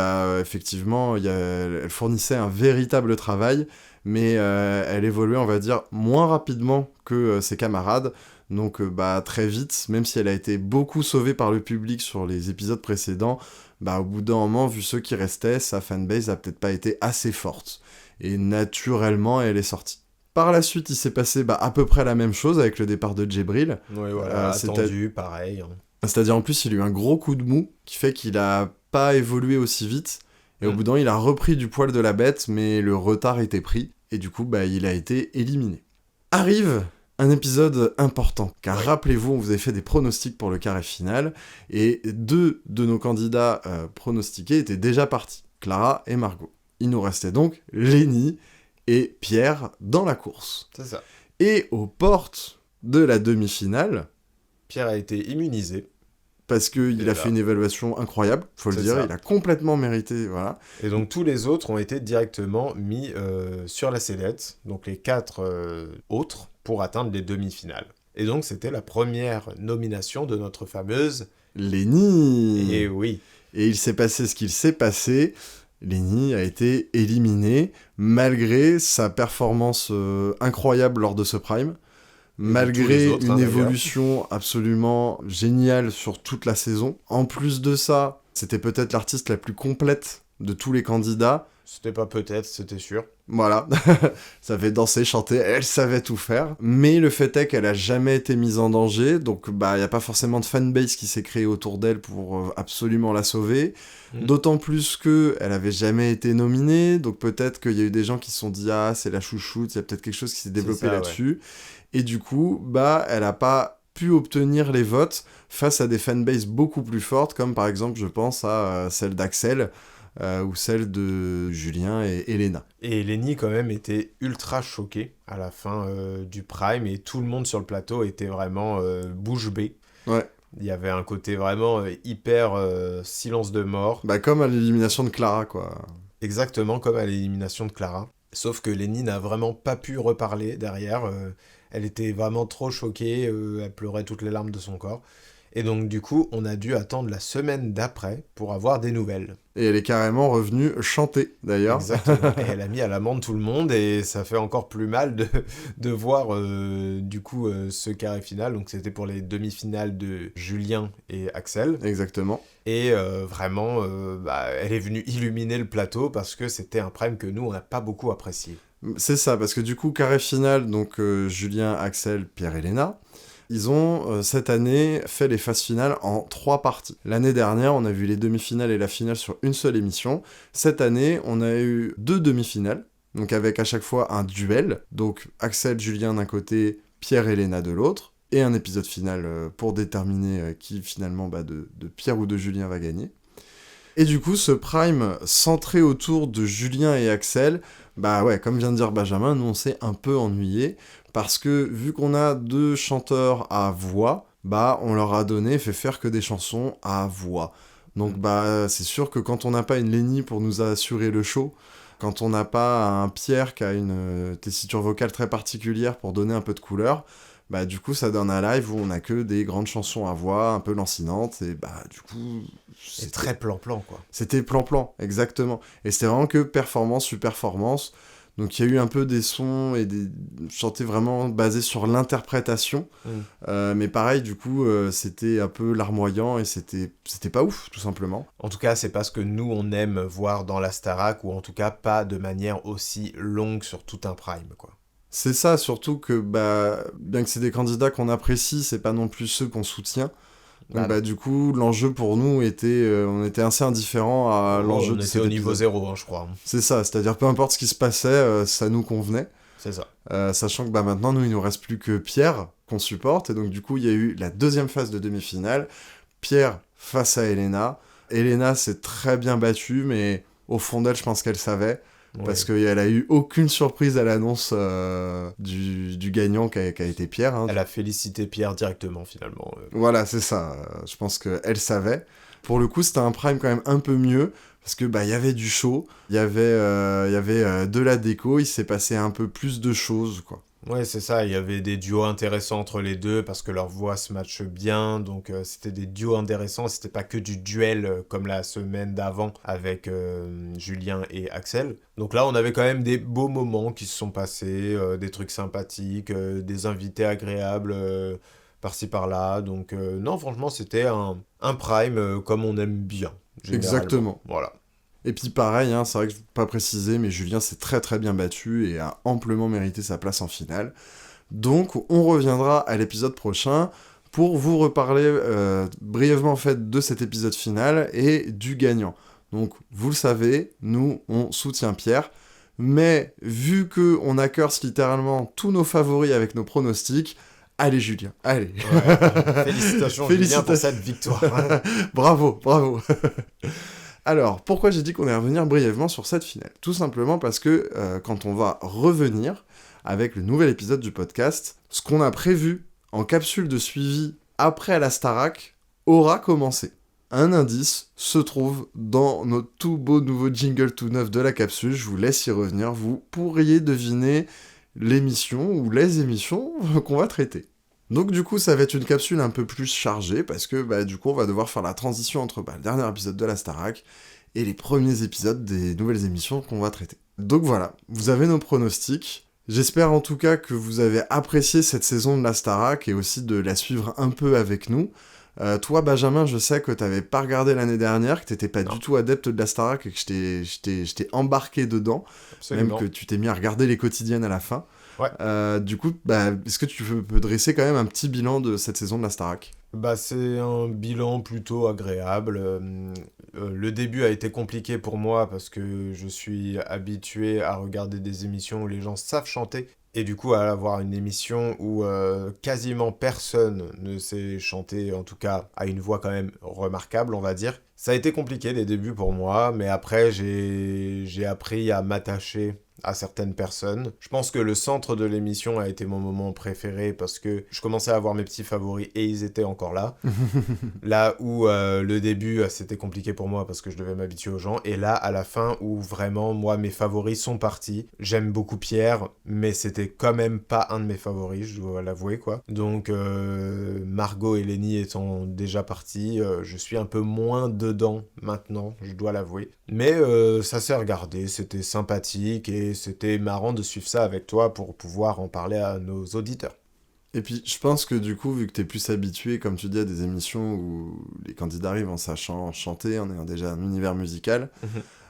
effectivement, elle fournissait un véritable travail, mais elle évoluait, on va dire, moins rapidement que ses camarades. Donc très vite, même si elle a été beaucoup sauvée par le public sur les épisodes précédents, au bout d'un moment, vu ceux qui restaient, sa fanbase a peut-être pas été assez forte. Et naturellement, elle est sortie. Par la suite, il s'est passé à peu près la même chose avec le départ de Djibril. Oui, voilà, attendu, pareil. C'est-à-dire en plus il a eu un gros coup de mou qui fait qu'il a pas évolué aussi vite et au bout d'un moment il a repris du poil de la bête mais le retard était pris et du coup il a été éliminé. Arrive un épisode important, car rappelez-vous, on vous avait fait des pronostics pour le carré final, et 2 de nos candidats pronostiqués étaient déjà partis, Clara et Margot. Il nous restait donc Lenny et Pierre dans la course. C'est ça. Et aux portes de la demi-finale... Pierre a été immunisé. Parce qu'il a fait une évaluation incroyable, faut le dire, il a complètement mérité, voilà. Et donc tous les autres ont été directement mis sur la sellette, donc les 4 autres, pour atteindre les demi-finales. Et donc c'était la première nomination de notre fameuse... Lenny. Et oui. Et il s'est passé ce qu'il s'est passé, Lenny a été éliminé, malgré sa performance incroyable lors de ce prime. Malgré une évolution absolument géniale sur toute la saison. En plus de ça, c'était peut-être l'artiste la plus complète de tous les candidats. C'était pas peut-être, c'était sûr. Voilà, ça fait danser, chanter, elle savait tout faire. Mais le fait est qu'elle a jamais été mise en danger, donc y a pas forcément de fanbase qui s'est créée autour d'elle pour absolument la sauver. D'autant plus que elle avait jamais été nominée, donc peut-être qu'il y a eu des gens qui se sont dit « Ah, c'est la chouchoute, il y a peut-être quelque chose qui s'est développé là-dessus. Ouais. » Et du coup, elle a pas pu obtenir les votes face à des fanbases beaucoup plus fortes, comme par exemple, je pense à celle d'Axel, ou celle de Julien et Elena. Et Lenny, quand même, était ultra choqué à la fin du prime, et tout le monde sur le plateau était vraiment bouche bée. Ouais. Il y avait un côté vraiment hyper silence de mort. Comme à l'élimination de Clara, quoi. Exactement, comme à l'élimination de Clara. Sauf que Lenny n'a vraiment pas pu reparler derrière. Elle était vraiment trop choquée, elle pleurait toutes les larmes de son corps. Et donc du coup, on a dû attendre la semaine d'après pour avoir des nouvelles. Et elle est carrément revenue chanter, d'ailleurs. Exactement, et elle a mis à l'amende tout le monde, et ça fait encore plus mal de voir du coup ce carré final. Donc c'était pour les demi-finales de Julien et Axel. Exactement. Et vraiment, elle est venue illuminer le plateau parce que c'était un prime que nous, on n'a pas beaucoup apprécié. C'est ça, parce que du coup, carré final, donc Julien, Axel, Pierre et Léna, ils ont, cette année, fait les phases finales en 3 parties. L'année dernière, on a vu les demi-finales et la finale sur une seule émission. Cette année, on a eu 2 demi-finales, donc avec à chaque fois un duel. Donc Axel, Julien d'un côté, Pierre et Léna de l'autre. Et un épisode final pour déterminer qui, finalement, de Pierre ou de Julien va gagner. Et du coup, ce prime centré autour de Julien et Axel, comme vient de dire Benjamin, nous on s'est un peu ennuyés, parce que vu qu'on a 2 chanteurs à voix, on leur a fait faire que des chansons à voix. Donc c'est sûr que quand on n'a pas une Lenny pour nous assurer le show, quand on n'a pas un Pierre qui a une tessiture vocale très particulière pour donner un peu de couleur, du coup ça donne un live où on a que des grandes chansons à voix, un peu lancinantes, et du coup... C'est très plan-plan, quoi. C'était plan-plan, exactement. Et c'était vraiment que performance sur performance. Donc il y a eu un peu des sons et des chantés vraiment basés sur l'interprétation. Mais pareil, du coup, c'était un peu larmoyant et c'était pas ouf, tout simplement. En tout cas, c'est pas ce que nous, on aime voir dans la Starac, ou en tout cas pas de manière aussi longue sur tout un prime, quoi. C'est ça, surtout que, bien que c'est des candidats qu'on apprécie, c'est pas non plus ceux qu'on soutient. Donc du coup, l'enjeu pour nous était... on était assez indifférent à l'enjeu de cet épisode. On était au niveau 0, je crois. C'est ça, c'est-à-dire peu importe ce qui se passait, ça nous convenait. C'est ça. Sachant que maintenant, nous, il nous reste plus que Pierre qu'on supporte. Et donc du coup, il y a eu la deuxième phase de demi-finale. Pierre face à Elena. Elena s'est très bien battue, mais au fond d'elle, je pense qu'elle savait. Parce qu'elle a eu aucune surprise à l'annonce du gagnant qui a été Pierre. Hein. Elle a félicité Pierre directement, finalement. Voilà, c'est ça. Je pense qu'elle savait. Pour le coup, c'était un prime quand même un peu mieux, parce que y avait du show, il y avait de la déco, il s'est passé un peu plus de choses, quoi. Ouais, c'est ça, il y avait des duos intéressants entre les deux, parce que leurs voix se matchent bien, donc c'était des duos intéressants, c'était pas que du duel comme la semaine d'avant avec Julien et Axel. Donc là, on avait quand même des beaux moments qui se sont passés, des trucs sympathiques, des invités agréables par-ci par-là, donc non, franchement, c'était un prime comme on aime bien. Exactement. Voilà. Et puis pareil, c'est vrai que je ne vais pas préciser, mais Julien s'est très très bien battu et a amplement mérité sa place en finale. Donc on reviendra à l'épisode prochain pour vous reparler brièvement en fait de cet épisode final et du gagnant. Donc vous le savez, nous on soutient Pierre, mais vu que on a curse littéralement tous nos favoris avec nos pronostics, allez Julien, allez. Ouais, félicitations Julien pour cette victoire. Bravo. Alors, pourquoi j'ai dit qu'on allait revenir brièvement sur cette finale ? Tout simplement parce que quand on va revenir avec le nouvel épisode du podcast, ce qu'on a prévu en capsule de suivi après la Starac aura commencé. Un indice se trouve dans notre tout beau nouveau jingle tout neuf de la capsule, je vous laisse y revenir, vous pourriez deviner l'émission ou les émissions qu'on va traiter. Donc du coup ça va être une capsule un peu plus chargée parce que du coup on va devoir faire la transition entre le dernier épisode de la Starac et les premiers épisodes des nouvelles émissions qu'on va traiter. Donc voilà, vous avez nos pronostics. J'espère en tout cas que vous avez apprécié cette saison de la Starac et aussi de la suivre un peu avec nous. Toi Benjamin, je sais que t'avais pas regardé l'année dernière, que t'étais pas du tout adepte de la Starac et que je t'ai embarqué dedans. Absolument. Même que tu t'es mis à regarder les quotidiennes à la fin. Ouais. Du coup, est-ce que tu peux dresser quand même un petit bilan de cette saison de la Starac ? C'est un bilan plutôt agréable. Le début a été compliqué pour moi parce que je suis habitué à regarder des émissions où les gens savent chanter. Et du coup, à avoir une émission où quasiment personne ne sait chanter, en tout cas à une voix quand même remarquable, on va dire. Ça a été compliqué les débuts pour moi, mais après j'ai appris à m'attacher à certaines personnes. Je pense que le centre de l'émission a été mon moment préféré parce que je commençais à avoir mes petits favoris et ils étaient encore là. Là où le début c'était compliqué pour moi parce que je devais m'habituer aux gens, et là à la fin où vraiment moi mes favoris sont partis. J'aime beaucoup Pierre, mais c'était quand même pas un de mes favoris, je dois l'avouer quoi. Donc Margot et Lenny étant déjà partis, je suis un peu moins dedans maintenant, je dois l'avouer. Mais ça s'est regardé, c'était sympathique et c'était marrant de suivre ça avec toi pour pouvoir en parler à nos auditeurs. Et puis, je pense que du coup, vu que t'es plus habitué, comme tu dis, à des émissions où les candidats arrivent en sachant chanter, en ayant déjà un univers musical,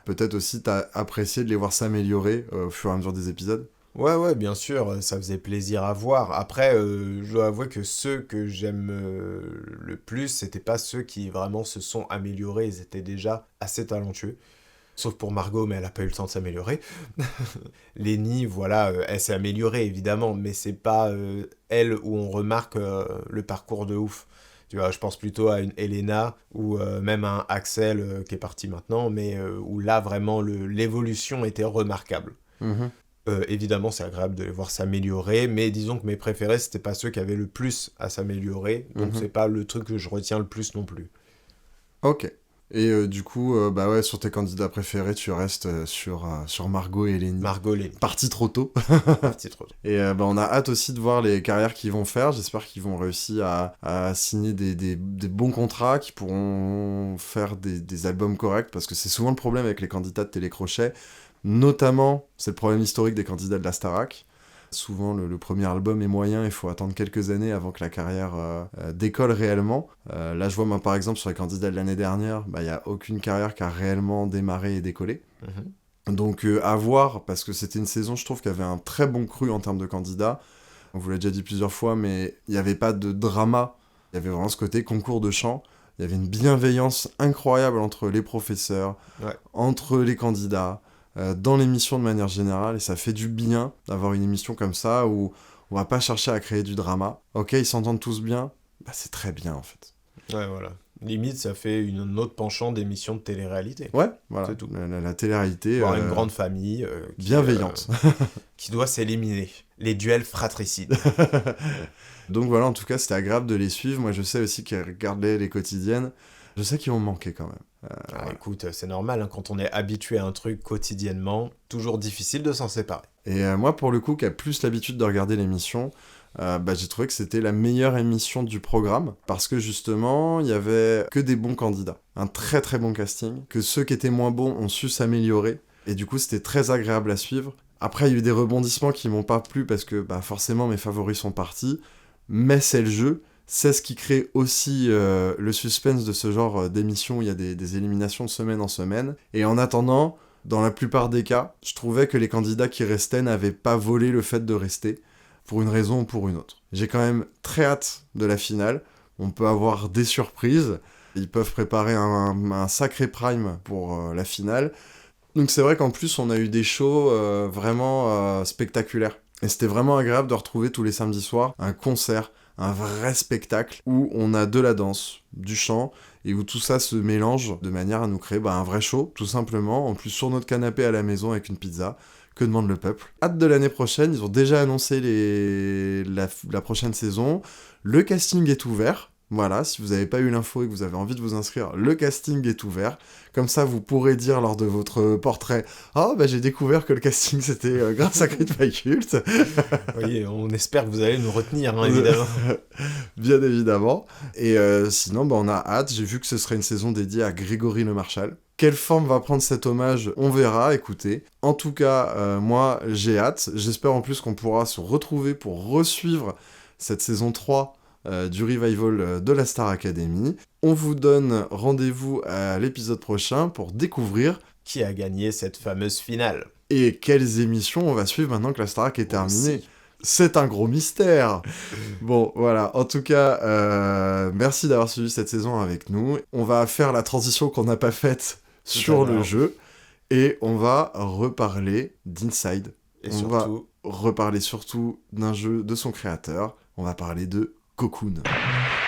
peut-être aussi t'as apprécié de les voir s'améliorer au fur et à mesure des épisodes. Ouais, bien sûr, ça faisait plaisir à voir. Après, je dois avouer que ceux que j'aime le plus, c'était pas ceux qui vraiment se sont améliorés, ils étaient déjà assez talentueux. Sauf pour Margot, mais elle a pas eu le temps de s'améliorer. Lenny, voilà, elle s'est améliorée, évidemment, mais c'est pas elle où on remarque le parcours de ouf. Tu vois, je pense plutôt à une Elena ou même à un Axel qui est parti maintenant, mais où là, vraiment, l'évolution était remarquable. Évidemment, c'est agréable de les voir s'améliorer, mais disons que mes préférés, c'était pas ceux qui avaient le plus à s'améliorer, donc c'est pas le truc que je retiens le plus non plus. Ok. Et du coup, sur tes candidats préférés, tu restes sur Margot et Lenny. Margot et Lenny. Parti trop tôt. Parti trop tôt. Et on a hâte aussi de voir les carrières qu'ils vont faire. J'espère qu'ils vont réussir à signer des bons contrats, qui pourront faire des albums corrects, parce que c'est souvent le problème avec les candidats de télécrochet. Notamment, c'est le problème historique des candidats de la Starac. Souvent, le premier album est moyen, il faut attendre quelques années avant que la carrière décolle réellement. Là, je vois, moi, par exemple, sur les candidats de l'année dernière, il n'y a aucune carrière qui a réellement démarré et décollé. Donc, à voir, parce que c'était une saison, je trouve, qui avait un très bon cru en termes de candidats. On vous l'a déjà dit plusieurs fois, mais il n'y avait pas de drama. Il y avait vraiment ce côté concours de chant. Il y avait une bienveillance incroyable entre les professeurs, entre les candidats, dans l'émission de manière générale, et ça fait du bien d'avoir une émission comme ça où on va pas chercher à créer du drama. Ok, ils s'entendent tous bien, c'est très bien en fait. Ouais, voilà. Limite, ça fait une autre penchant d'émission de télé-réalité. Ouais, voilà. C'est tout. La télé-réalité. Voir une grande famille. Bienveillante. Qui doit s'éliminer. Les duels fratricides. Donc voilà, en tout cas, c'était agréable de les suivre. Moi, je sais aussi qu'ils regardaient les quotidiennes. Je sais qu'ils vont me manquer quand même. Voilà. Écoute, c'est normal, hein, quand on est habitué à un truc quotidiennement, toujours difficile de s'en séparer. Et moi, pour le coup, qui a plus l'habitude de regarder l'émission, j'ai trouvé que c'était la meilleure émission du programme, parce que justement, il y avait que des bons candidats. Un très très bon casting, que ceux qui étaient moins bons ont su s'améliorer, et du coup, c'était très agréable à suivre. Après, il y a eu des rebondissements qui m'ont pas plu, parce que forcément, mes favoris sont partis, mais c'est le jeu. C'est ce qui crée aussi le suspense de ce genre d'émission où il y a des éliminations de semaine en semaine. Et en attendant, dans la plupart des cas, je trouvais que les candidats qui restaient n'avaient pas volé le fait de rester, pour une raison ou pour une autre. J'ai quand même très hâte de la finale, on peut avoir des surprises. Ils peuvent préparer un sacré prime pour la finale. Donc c'est vrai qu'en plus, on a eu des shows vraiment spectaculaires. Et c'était vraiment agréable de retrouver tous les samedis soirs un concert, un vrai spectacle où on a de la danse, du chant, et où tout ça se mélange de manière à nous créer un vrai show, tout simplement, en plus sur notre canapé à la maison avec une pizza. Que demande le peuple? Hâte de l'année prochaine, ils ont déjà annoncé la prochaine saison, le casting est ouvert. Voilà, si vous n'avez pas eu l'info et que vous avez envie de vous inscrire, le casting est ouvert. Comme ça, vous pourrez dire lors de votre portrait « Oh, j'ai découvert que le casting, c'était grâce à Crit My Cult. » Oui, on espère que vous allez nous retenir, évidemment. Bien évidemment. Et sinon, on a hâte. J'ai vu que ce serait une saison dédiée à Grégory Le Marchal. Quelle forme va prendre cet hommage? On verra, écoutez. En tout cas, moi, j'ai hâte. J'espère en plus qu'on pourra se retrouver pour resuivre cette saison 3 du revival de la Star Academy. On vous donne rendez-vous à l'épisode prochain pour découvrir qui a gagné cette fameuse finale. Et quelles émissions on va suivre maintenant que la Starac est terminée. C'est un gros mystère. Bon, voilà. En tout cas, merci d'avoir suivi cette saison avec nous. On va faire la transition qu'on n'a pas faite sur le jeu. Et on va reparler d'Inside. On va reparler surtout d'un jeu de son créateur. On va parler de Cocoon.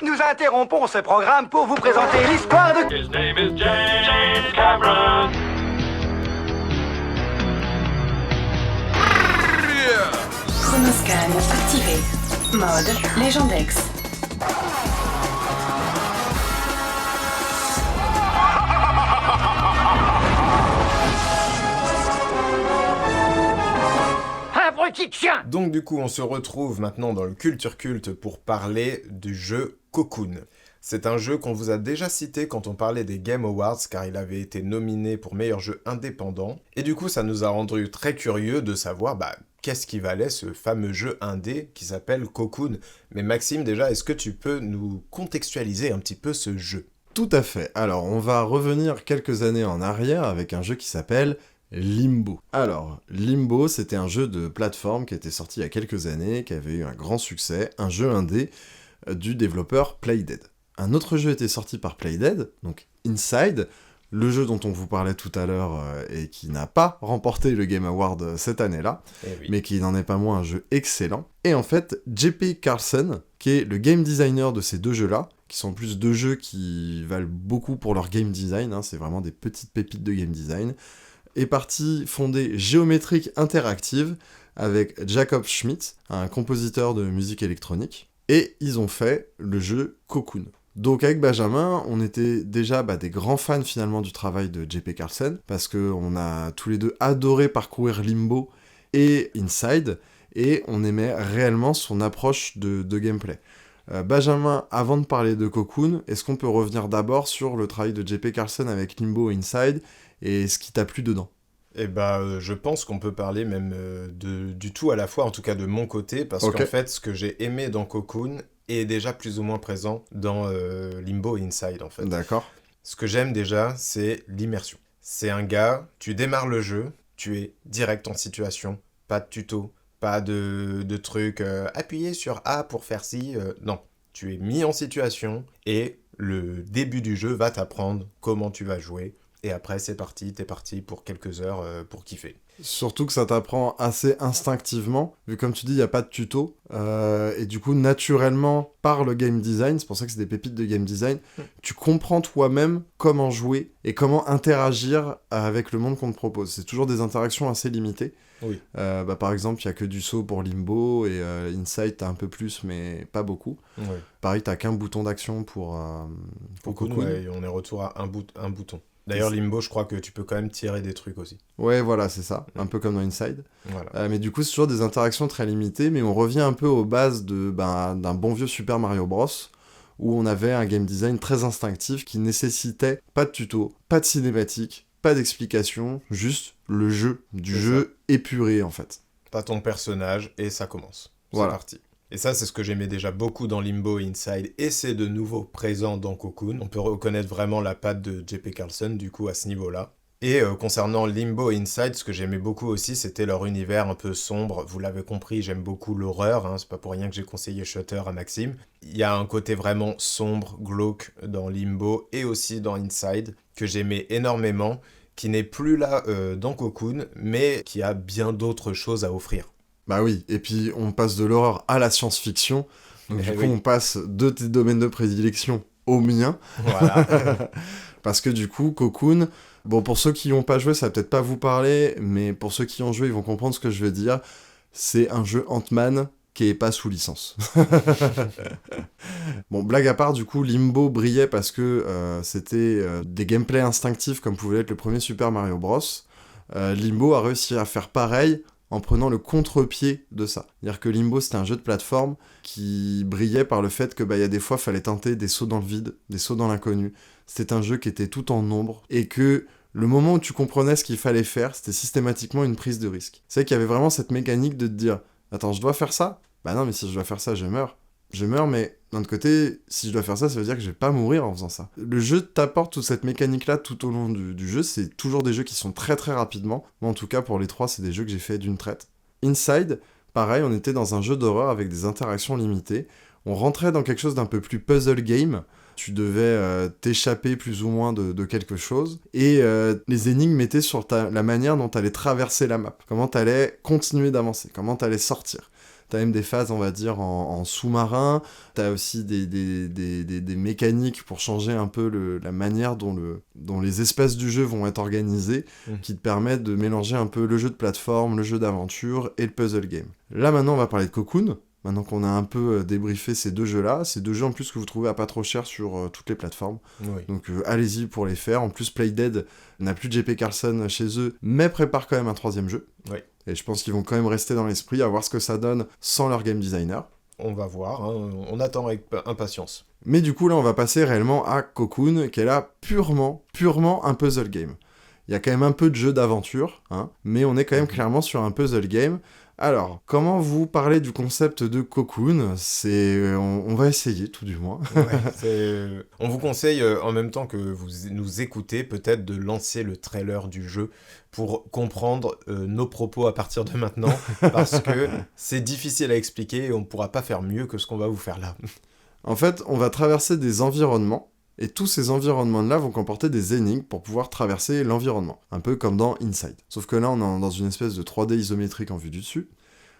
Nous interrompons ce programme pour vous présenter l'histoire de... His name is James Cameron. Chronoscan activé. Mode Légendex. Donc du coup, on se retrouve maintenant dans le Culture Culte pour parler du jeu Cocoon. C'est un jeu qu'on vous a déjà cité quand on parlait des Game Awards, car il avait été nominé pour meilleur jeu indépendant. Et du coup, ça nous a rendu très curieux de savoir qu'est-ce qui valait ce fameux jeu indé qui s'appelle Cocoon. Mais Maxime, déjà, est-ce que tu peux nous contextualiser un petit peu ce jeu? Tout à fait. Alors, on va revenir quelques années en arrière avec un jeu qui s'appelle Limbo. Alors, Limbo, c'était un jeu de plateforme qui était sorti il y a quelques années, qui avait eu un grand succès, un jeu indé du développeur Playdead. Un autre jeu était sorti par Playdead, donc Inside, le jeu dont on vous parlait tout à l'heure et qui n'a pas remporté le Game Award cette année-là, mais qui n'en est pas moins un jeu excellent. Et en fait, J.P. Carlson, qui est le game designer de ces deux jeux-là, qui sont en plus deux jeux qui valent beaucoup pour leur game design, c'est vraiment des petites pépites de game design, est parti fonder Geometric Interactive avec Jacob Schmidt, un compositeur de musique électronique, et ils ont fait le jeu Cocoon. Donc avec Benjamin, on était déjà des grands fans finalement du travail de J.P. Carlson, parce qu'on a tous les deux adoré parcourir Limbo et Inside, et on aimait réellement son approche de gameplay. Benjamin, avant de parler de Cocoon, est-ce qu'on peut revenir d'abord sur le travail de J.P. Carlson avec Limbo et Inside, et ce qui t'a plu dedans? Je pense qu'on peut parler même du tout à la fois, en tout cas de mon côté, parce qu'en fait, ce que j'ai aimé dans Cocoon est déjà plus ou moins présent dans Limbo et Inside, en fait. D'accord. Ce que j'aime déjà, c'est l'immersion. C'est un gars, tu démarres le jeu, tu es direct en situation, pas de tuto, pas de trucs, appuyer sur A pour faire ci, non. Tu es mis en situation, et le début du jeu va t'apprendre comment tu vas jouer. Et après, c'est parti, t'es parti pour quelques heures pour kiffer. Surtout que ça t'apprend assez instinctivement, vu comme tu dis, il n'y a pas de tuto, et du coup, naturellement, par le game design, c'est pour ça que c'est des pépites de game design, tu comprends toi-même comment jouer et comment interagir avec le monde qu'on te propose. C'est toujours des interactions assez limitées. Oui. Par exemple, il n'y a que du saut pour Limbo, et Inside, t'as un peu plus, mais pas beaucoup. Oui. Pareil, t'as qu'un bouton d'action pour Cocoon. Ouais, on est retour à un bouton. D'ailleurs, Limbo, je crois que tu peux quand même tirer des trucs aussi. Ouais, voilà, c'est ça. Un peu comme dans Inside. Voilà. Mais du coup, c'est toujours des interactions très limitées, mais on revient un peu aux bases d'un bon vieux Super Mario Bros, où on avait un game design très instinctif qui nécessitait pas de tuto, pas de cinématique, pas d'explication, juste le jeu, jeu épuré, en fait. T'as ton personnage, et ça commence. Voilà. C'est parti. Et ça, c'est ce que j'aimais déjà beaucoup dans Limbo et Inside, et c'est de nouveau présent dans Cocoon. On peut reconnaître vraiment la patte de J.P. Carlson, du coup, à ce niveau-là. Et concernant Limbo et Inside, ce que j'aimais beaucoup aussi, c'était leur univers un peu sombre. Vous l'avez compris, j'aime beaucoup l'horreur, hein, c'est pas pour rien que j'ai conseillé Shutter à Maxime. Il y a un côté vraiment sombre, glauque dans Limbo et aussi dans Inside, que j'aimais énormément, qui n'est plus là dans Cocoon, mais qui a bien d'autres choses à offrir. Bah oui, et puis on passe de l'horreur à la science-fiction, donc du coup oui. on passe de tes domaines de prédilection au mien. Voilà. Parce que du coup, Cocoon, bon, pour ceux qui n'ont pas joué, ça va peut-être pas vous parler, mais pour ceux qui ont joué, ils vont comprendre ce que je veux dire. C'est un jeu Ant-Man qui est pas sous licence. Bon, blague à part, du coup, Limbo brillait parce que c'était des gameplays instinctifs comme pouvait être le premier Super Mario Bros. Limbo a réussi à faire pareil en prenant le contre-pied de ça. C'est-à-dire que Limbo, c'était un jeu de plateforme qui brillait par le fait que y a des fois, il fallait tenter des sauts dans le vide, des sauts dans l'inconnu. C'était un jeu qui était tout en ombre, et que le moment où tu comprenais ce qu'il fallait faire, c'était systématiquement une prise de risque. C'est qu'il y avait vraiment cette mécanique de te dire « Attends, je dois faire ça ? Bah non, mais si je dois faire ça, je meurs. Je meurs, mais d'un autre côté, si je dois faire ça, ça veut dire que je vais pas mourir en faisant ça. » Le jeu t'apporte toute cette mécanique-là tout au long du jeu. C'est toujours des jeux qui sont très très rapidement. Moi, en tout cas, pour les 3, c'est des jeux que j'ai fait d'une traite. Inside, pareil, on était dans un jeu d'horreur avec des interactions limitées. On rentrait dans quelque chose d'un peu plus puzzle game. Tu devais t'échapper plus ou moins de quelque chose. Et les énigmes étaient sur la manière dont tu allais traverser la map. Comment tu allais continuer d'avancer. Comment tu allais sortir. T'as même des phases, on va dire, en sous-marin. T'as aussi des mécaniques pour changer un peu la manière dont les espaces du jeu vont être organisés, qui te permettent de mélanger un peu le jeu de plateforme, le jeu d'aventure et le puzzle game. Là, maintenant, on va parler de Cocoon. Maintenant qu'on a un peu débriefé ces deux jeux-là, ces deux jeux en plus que vous trouvez à pas trop cher sur toutes les plateformes. Oui. Donc allez-y pour les faire. En plus, Playdead n'a plus de JP Carlson chez eux, mais prépare quand même un 3e jeu. Oui. Et je pense qu'ils vont quand même rester dans l'esprit, à voir ce que ça donne sans leur game designer. On va voir, hein. On attend avec impatience. Mais du coup, là, on va passer réellement à Cocoon, qui est là purement un puzzle game. Il y a quand même un peu de jeu d'aventure, hein, mais on est quand même clairement sur un puzzle game. Alors, comment vous parler du concept de Cocoon ? On va essayer, tout du moins. Ouais, on vous conseille, en même temps que vous nous écoutez, peut-être de lancer le trailer du jeu pour comprendre nos propos à partir de maintenant, parce que c'est difficile à expliquer et on ne pourra pas faire mieux que ce qu'on va vous faire là. En fait, on va traverser des environnements, et tous ces environnements-là vont comporter des énigmes pour pouvoir traverser l'environnement. Un peu comme dans Inside. Sauf que là, on est dans une espèce de 3D isométrique en vue du dessus.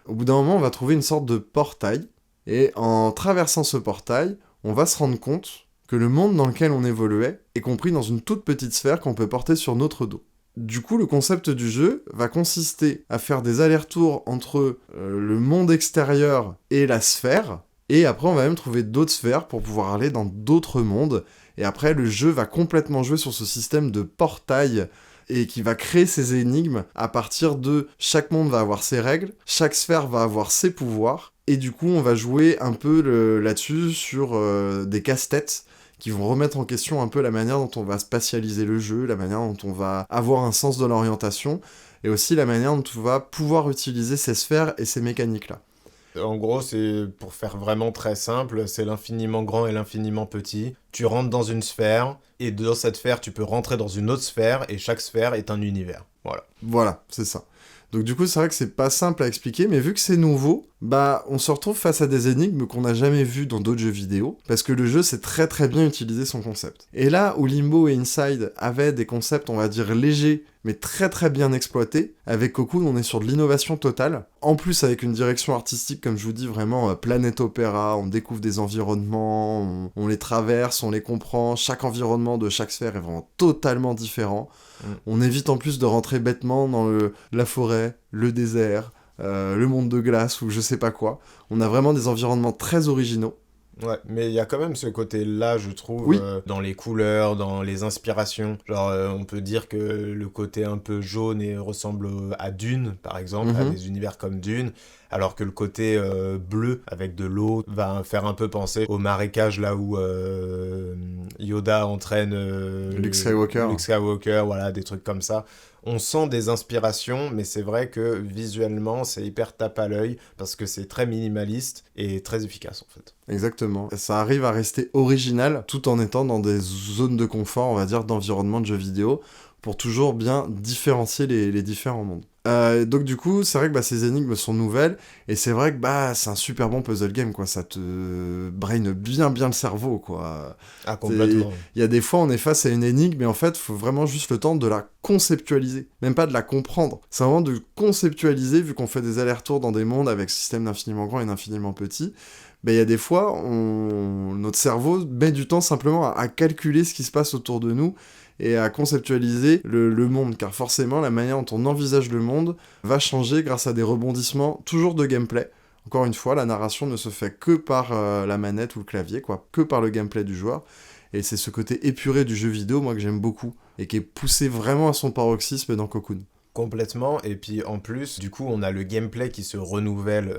Au bout d'un moment, on va trouver une sorte de portail. Et en traversant ce portail, on va se rendre compte que le monde dans lequel on évoluait est compris dans une toute petite sphère qu'on peut porter sur notre dos. Du coup, le concept du jeu va consister à faire des allers-retours entre le monde extérieur et la sphère. Et après, on va même trouver d'autres sphères pour pouvoir aller dans d'autres mondes. Et après, le jeu va complètement jouer sur ce système de portail et qui va créer ces énigmes à partir de chaque monde va avoir ses règles, chaque sphère va avoir ses pouvoirs. Et du coup, on va jouer un peu là-dessus sur des casse-têtes qui vont remettre en question un peu la manière dont on va spatialiser le jeu, la manière dont on va avoir un sens de l'orientation, et aussi la manière dont on va pouvoir utiliser ces sphères et ces mécaniques-là. En gros, c'est pour faire vraiment très simple, c'est l'infiniment grand et l'infiniment petit. Tu rentres dans une sphère, et dans cette sphère, tu peux rentrer dans une autre sphère, et chaque sphère est un univers. Voilà, c'est ça. Donc du coup, c'est vrai que c'est pas simple à expliquer, mais vu que c'est nouveau, on se retrouve face à des énigmes qu'on n'a jamais vues dans d'autres jeux vidéo, parce que le jeu sait très très bien utiliser son concept. Et là où Limbo et Inside avaient des concepts, on va dire, légers, mais très très bien exploités, avec Cocoon, on est sur de l'innovation totale. En plus, avec une direction artistique, comme je vous dis, vraiment planète opéra, on découvre des environnements, on les traverse, on les comprend, chaque environnement de chaque sphère est vraiment totalement différent. On évite en plus de rentrer bêtement dans la forêt, le désert, le monde de glace ou je sais pas quoi. On a vraiment des environnements très originaux. Ouais, mais il y a quand même ce côté-là, je trouve, oui. Dans les couleurs, dans les inspirations. Genre, on peut dire que le côté un peu jaune ressemble à Dune, par exemple, à des univers comme Dune, alors que le côté bleu, avec de l'eau, va faire un peu penser au marécage, là où Yoda entraîne Luke Skywalker, voilà, des trucs comme ça. On sent des inspirations, mais c'est vrai que visuellement, c'est hyper tape à l'œil, parce que c'est très minimaliste et très efficace, en fait. Exactement. Ça arrive à rester original, tout en étant dans des zones de confort, on va dire, d'environnement de jeux vidéo. pour toujours bien différencier les différents mondes. Donc du coup, c'est vrai que ces énigmes sont nouvelles, et c'est vrai que c'est un super bon puzzle game, quoi. Ça te brain bien le cerveau, quoi. Ah, complètement. Il y a des fois, on est face à une énigme, mais en fait, faut vraiment juste le temps de la conceptualiser, même pas de la comprendre. C'est vraiment de conceptualiser, vu qu'on fait des allers-retours dans des mondes avec système d'infiniment grand et d'infiniment petit. Il y a des fois, notre cerveau met du temps simplement à calculer ce qui se passe autour de nous, et à conceptualiser le monde, car forcément, la manière dont on envisage le monde va changer grâce à des rebondissements toujours de gameplay. Encore une fois, la narration ne se fait que par la manette ou le clavier, quoi, que par le gameplay du joueur, et c'est ce côté épuré du jeu vidéo, moi, que j'aime beaucoup, et qui est poussé vraiment à son paroxysme dans Cocoon. Complètement, et puis en plus, du coup, on a le gameplay qui se renouvelle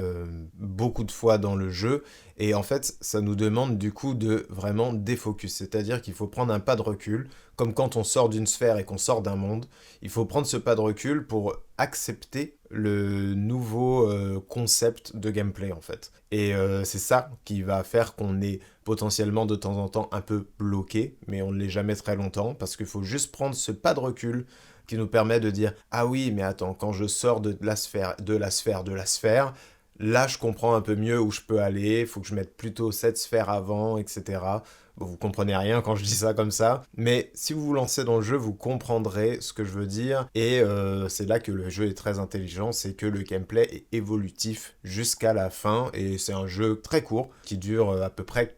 beaucoup de fois dans le jeu, et en fait, ça nous demande du coup de vraiment défocus, c'est-à-dire qu'il faut prendre un pas de recul, comme quand on sort d'une sphère et qu'on sort d'un monde, il faut prendre ce pas de recul pour accepter le nouveau concept de gameplay en fait. Et c'est ça qui va faire qu'on est potentiellement de temps en temps un peu bloqué, mais on ne l'est jamais très longtemps, parce qu'il faut juste prendre ce pas de recul qui nous permet de dire « Ah oui, mais attends, quand je sors de la sphère, là je comprends un peu mieux où je peux aller, il faut que je mette plutôt cette sphère avant, etc. » Bon, vous comprenez rien quand je dis ça comme ça, mais si vous vous lancez dans le jeu, vous comprendrez ce que je veux dire, et c'est là que le jeu est très intelligent, c'est que le gameplay est évolutif jusqu'à la fin, et c'est un jeu très court, qui dure à peu près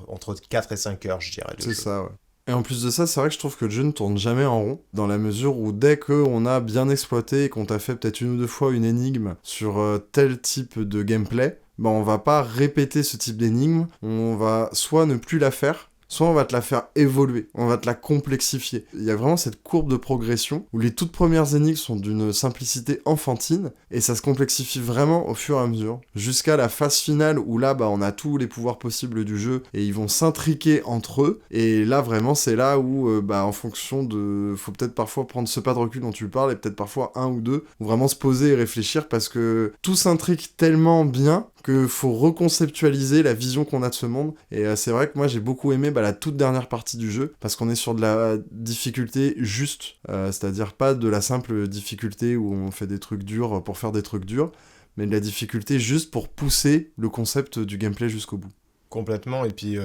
entre 4 et 5 heures, je dirais. C'est ça, ouais. Et en plus de ça, c'est vrai que je trouve que le jeu ne tourne jamais en rond, dans la mesure où dès qu'on a bien exploité et qu'on t'a fait peut-être une ou deux fois une énigme sur tel type de gameplay, on va pas répéter ce type d'énigme, on va soit ne plus la faire, soit on va te la faire évoluer, on va te la complexifier. Il y a vraiment cette courbe de progression où les toutes premières énigmes sont d'une simplicité enfantine et ça se complexifie vraiment au fur et à mesure jusqu'à la phase finale où là on a tous les pouvoirs possibles du jeu et ils vont s'intriquer entre eux et là vraiment c'est là où en fonction de... faut peut-être parfois prendre ce pas de recul dont tu parles et peut-être parfois un ou deux ou vraiment se poser et réfléchir parce que tout s'intrique tellement bien que faut reconceptualiser la vision qu'on a de ce monde et c'est vrai que moi j'ai beaucoup aimé la toute dernière partie du jeu parce qu'on est sur de la difficulté juste, c'est-à-dire pas de la simple difficulté où on fait des trucs durs pour faire des trucs durs, mais de la difficulté juste pour pousser le concept du gameplay jusqu'au bout. Complètement, et puis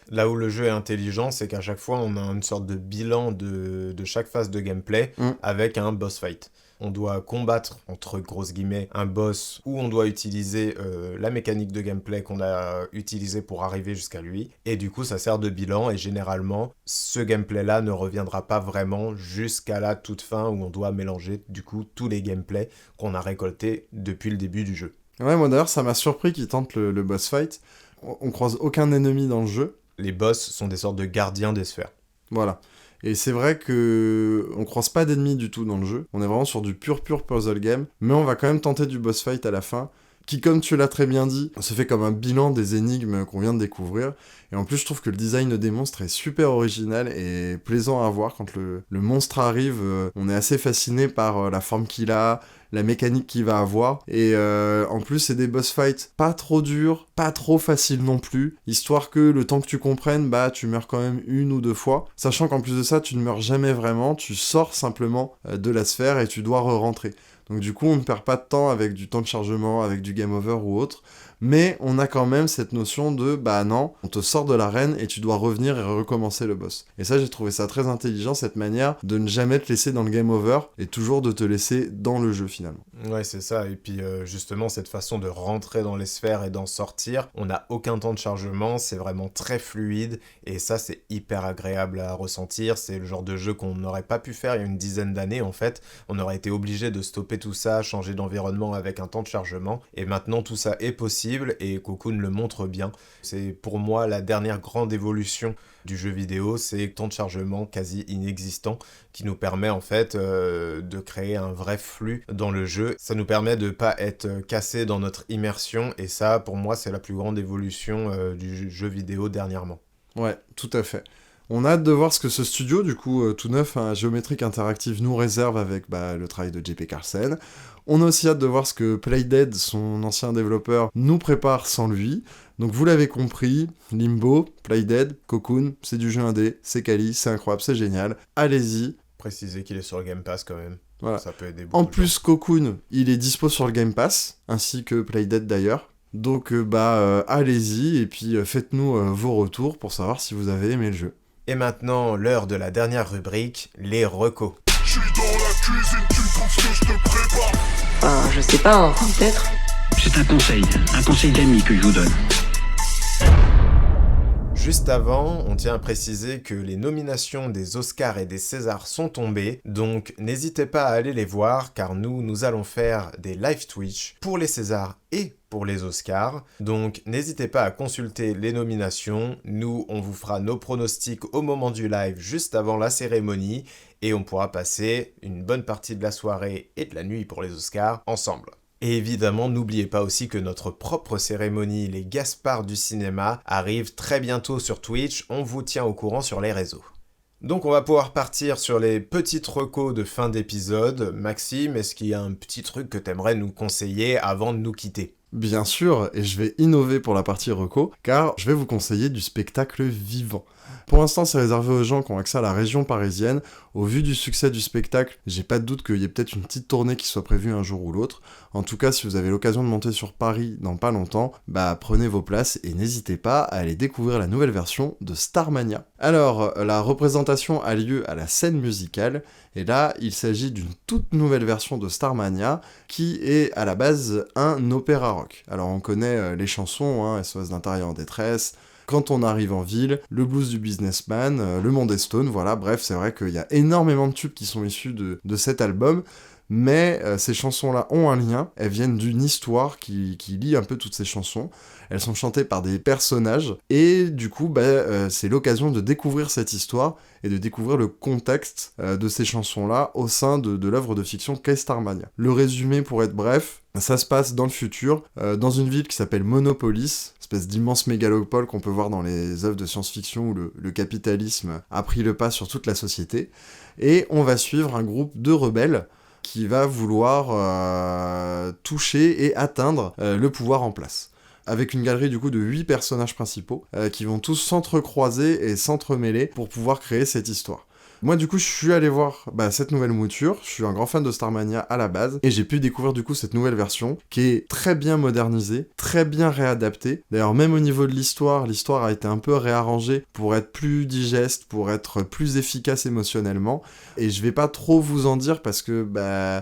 là où le jeu est intelligent, c'est qu'à chaque fois on a une sorte de bilan de chaque phase de gameplay avec un boss fight. On doit combattre, entre grosses guillemets, un boss où on doit utiliser la mécanique de gameplay qu'on a utilisée pour arriver jusqu'à lui. Et du coup, ça sert de bilan et généralement, ce gameplay-là ne reviendra pas vraiment jusqu'à la toute fin où on doit mélanger du coup tous les gameplays qu'on a récoltés depuis le début du jeu. Ouais, moi d'ailleurs, ça m'a surpris qu'ils tentent le boss fight. On croise aucun ennemi dans le jeu. Les boss sont des sortes de gardiens des sphères. Voilà. Et c'est vrai que on croise pas d'ennemis du tout dans le jeu. On est vraiment sur du pur puzzle game. Mais on va quand même tenter du boss fight à la fin. Qui, comme tu l'as très bien dit, se fait comme un bilan des énigmes qu'on vient de découvrir. Et en plus, je trouve que le design des monstres est super original et plaisant à voir. Quand le monstre arrive, on est assez fasciné par la forme qu'il a, la mécanique qu'il va avoir. Et en plus, c'est des boss fights pas trop durs, pas trop faciles non plus. Histoire que le temps que tu comprennes, tu meurs quand même une ou deux fois. Sachant qu'en plus de ça, tu ne meurs jamais vraiment. Tu sors simplement de la sphère et tu dois re-rentrer. Donc du coup, on ne perd pas de temps avec du temps de chargement, avec du game over ou autre, mais on a quand même cette notion de non, on te sort de l'arène et tu dois revenir et recommencer le boss. Et ça, j'ai trouvé ça très intelligent, cette manière de ne jamais te laisser dans le game over et toujours de te laisser dans le jeu finalement. Ouais, c'est ça, et puis justement, cette façon de rentrer dans les sphères et d'en sortir, on n'a aucun temps de chargement, c'est vraiment très fluide, et ça, c'est hyper agréable à ressentir, c'est le genre de jeu qu'on n'aurait pas pu faire il y a une dizaine d'années en fait, on aurait été obligé de stopper tout ça, changer d'environnement avec un temps de chargement, et maintenant tout ça est possible, et Cocoon le montre bien. C'est pour moi la dernière grande évolution du jeu vidéo, c'est temps de chargement quasi inexistant, qui nous permet en fait de créer un vrai flux dans le jeu. Ça nous permet de pas être cassé dans notre immersion, et ça pour moi c'est la plus grande évolution du jeu vidéo dernièrement. Ouais, tout à fait. On a hâte de voir ce que ce studio, du coup, tout neuf, Géométrique Interactive, nous réserve avec le travail de JP Carlsen. On a aussi hâte de voir ce que Playdead, son ancien développeur, nous prépare sans lui. Donc vous l'avez compris, Limbo, Playdead, Cocoon, c'est du jeu indé, c'est quali, c'est incroyable, c'est génial. Allez-y, Préciser qu'il est sur le Game Pass quand même. Voilà. Ça peut aider beaucoup. En plus, Cocoon, il est dispo sur le Game Pass, ainsi que Playdead d'ailleurs. Donc allez-y, et puis faites-nous vos retours pour savoir si vous avez aimé le jeu. Et maintenant, l'heure de la dernière rubrique, les recos. Je suis dans la cuisine, tu penses que je te prépare? Je sais pas, peut-être. C'est un conseil d'ami que je vous donne. Juste avant, on tient à préciser que les nominations des Oscars et des Césars sont tombées, donc n'hésitez pas à aller les voir, car nous allons faire des live Twitch pour les Césars et pour les Oscars, donc n'hésitez pas à consulter les nominations, nous on vous fera nos pronostics au moment du live juste avant la cérémonie, et on pourra passer une bonne partie de la soirée et de la nuit pour les Oscars ensemble. Et évidemment, n'oubliez pas aussi que notre propre cérémonie, les Gaspards du cinéma, arrive très bientôt sur Twitch, on vous tient au courant sur les réseaux. Donc on va pouvoir partir sur les petites recos de fin d'épisode. Maxime, est-ce qu'il y a un petit truc que t'aimerais nous conseiller avant de nous quitter ? Bien sûr, et je vais innover pour la partie reco, car je vais vous conseiller du spectacle vivant. Pour l'instant, c'est réservé aux gens qui ont accès à la région parisienne. Au vu du succès du spectacle, j'ai pas de doute qu'il y ait peut-être une petite tournée qui soit prévue un jour ou l'autre. En tout cas, si vous avez l'occasion de monter sur Paris dans pas longtemps, prenez vos places et n'hésitez pas à aller découvrir la nouvelle version de Starmania. Alors, la représentation a lieu à la scène musicale, et là, il s'agit d'une toute nouvelle version de Starmania, qui est à la base un opéra rock. Alors, on connaît les chansons, SOS d'intérieur en détresse, Quand on arrive en ville, le blues du businessman, le monde est stone, voilà, bref, c'est vrai qu'il y a énormément de tubes qui sont issus de cet album, mais ces chansons-là ont un lien, elles viennent d'une histoire qui lie un peu toutes ces chansons, elles sont chantées par des personnages, et du coup, c'est l'occasion de découvrir cette histoire, et de découvrir le contexte de ces chansons-là au sein de l'œuvre de fiction qu'est Starmania. Le résumé, pour être bref, ça se passe dans le futur, dans une ville qui s'appelle Monopolis, espèce d'immense mégalopole qu'on peut voir dans les œuvres de science-fiction où le capitalisme a pris le pas sur toute la société, et on va suivre un groupe de rebelles qui va vouloir toucher et atteindre le pouvoir en place. Avec une galerie du coup de 8 personnages principaux qui vont tous s'entrecroiser et s'entremêler pour pouvoir créer cette histoire. Moi du coup je suis allé voir cette nouvelle mouture, je suis un grand fan de Starmania à la base, et j'ai pu découvrir du coup cette nouvelle version, qui est très bien modernisée, très bien réadaptée. D'ailleurs même au niveau de l'histoire a été un peu réarrangée pour être plus digeste, pour être plus efficace émotionnellement, et je vais pas trop vous en dire parce que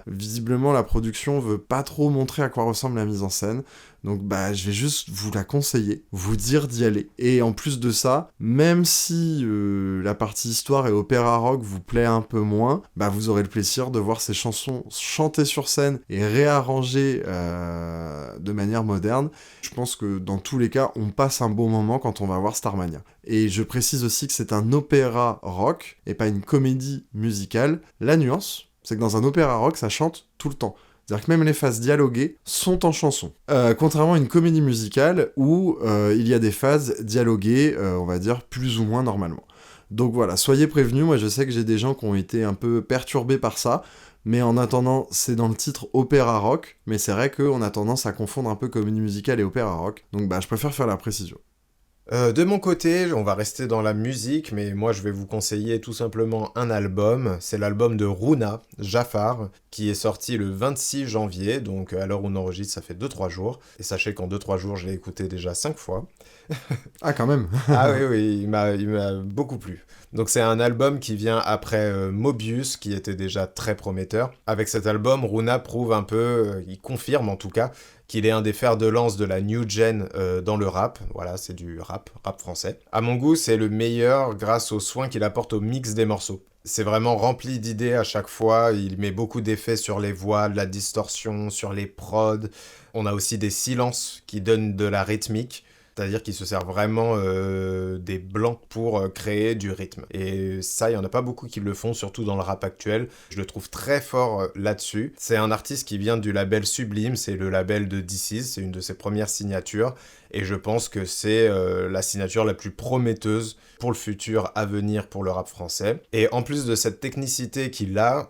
visiblement la production veut pas trop montrer à quoi ressemble la mise en scène. Donc je vais juste vous la conseiller, vous dire d'y aller. Et en plus de ça, même si la partie histoire et opéra rock vous plaît un peu moins, vous aurez le plaisir de voir ces chansons chantées sur scène et réarrangées de manière moderne. Je pense que dans tous les cas, on passe un bon moment quand on va voir Starmania. Et je précise aussi que c'est un opéra rock et pas une comédie musicale. La nuance, c'est que dans un opéra rock, ça chante tout le temps. C'est-à-dire que même les phases dialoguées sont en chanson. Contrairement à une comédie musicale où il y a des phases dialoguées, on va dire, plus ou moins normalement. Donc voilà, soyez prévenus, moi je sais que j'ai des gens qui ont été un peu perturbés par ça, mais en attendant, c'est dans le titre opéra rock, mais c'est vrai qu'on a tendance à confondre un peu comédie musicale et opéra rock, donc je préfère faire la précision. De mon côté, on va rester dans la musique, mais moi je vais vous conseiller tout simplement un album. C'est l'album de Runa, Jafar, qui est sorti le 26 janvier, donc à l'heure où on enregistre, ça fait 2-3 jours. Et sachez qu'en 2-3 jours, je l'ai écouté déjà 5 fois. Ah, quand même. Ah oui, il m'a beaucoup plu. Donc c'est un album qui vient après Mobius, qui était déjà très prometteur. Avec cet album, Runa prouve un peu, il confirme en tout cas, qu'il est un des fers de lance de la new gen dans le rap. Voilà, c'est du rap français. À mon goût, c'est le meilleur grâce aux soins qu'il apporte au mix des morceaux. C'est vraiment rempli d'idées à chaque fois, il met beaucoup d'effets sur les voix, de la distorsion, sur les prods. On a aussi des silences qui donnent de la rythmique. C'est-à-dire qu'il se sert vraiment des blancs pour créer du rythme. Et ça, il n'y en a pas beaucoup qui le font, surtout dans le rap actuel. Je le trouve très fort là-dessus. C'est un artiste qui vient du label Sublime, c'est le label de DC's, c'est une de ses premières signatures. Et je pense que c'est la signature la plus prometteuse pour le futur à venir pour le rap français. Et en plus de cette technicité qu'il a,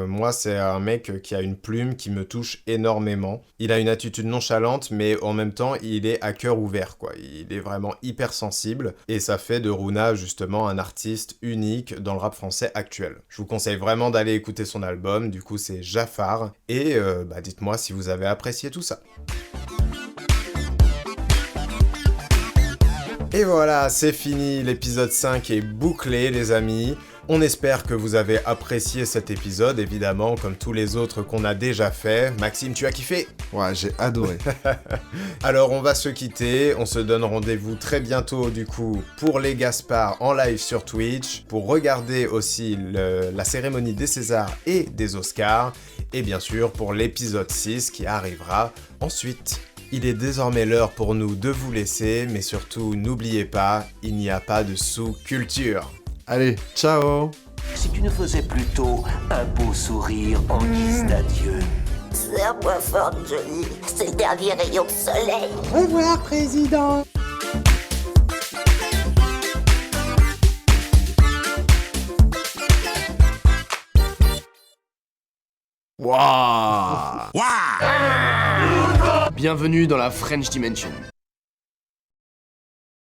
moi c'est un mec qui a une plume qui me touche énormément. Il a une attitude nonchalante, mais en même temps il est à cœur ouvert, quoi. quoi. Il est vraiment hypersensible, et ça fait de Runa, justement, un artiste unique dans le rap français actuel. Je vous conseille vraiment d'aller écouter son album, du coup c'est Jafar, et dites-moi si vous avez apprécié tout ça. Et voilà, c'est fini, l'épisode 5 est bouclé les amis. On espère que vous avez apprécié cet épisode, évidemment, comme tous les autres qu'on a déjà fait. Maxime, tu as kiffé ? Ouais, j'ai adoré. Alors on va se quitter, on se donne rendez-vous très bientôt du coup pour les Gaspard en live sur Twitch, pour regarder aussi la cérémonie des Césars et des Oscars, et bien sûr pour l'épisode 6 qui arrivera ensuite. Il est désormais l'heure pour nous de vous laisser, mais surtout n'oubliez pas, il n'y a pas de sous-culture. Allez, ciao! Si tu nous faisais plutôt un beau sourire en guise d'adieu. Serre-moi fort, Johnny. C'est le dernier rayon de soleil. Au revoir, président. Waouh! Bienvenue dans la French Dimension.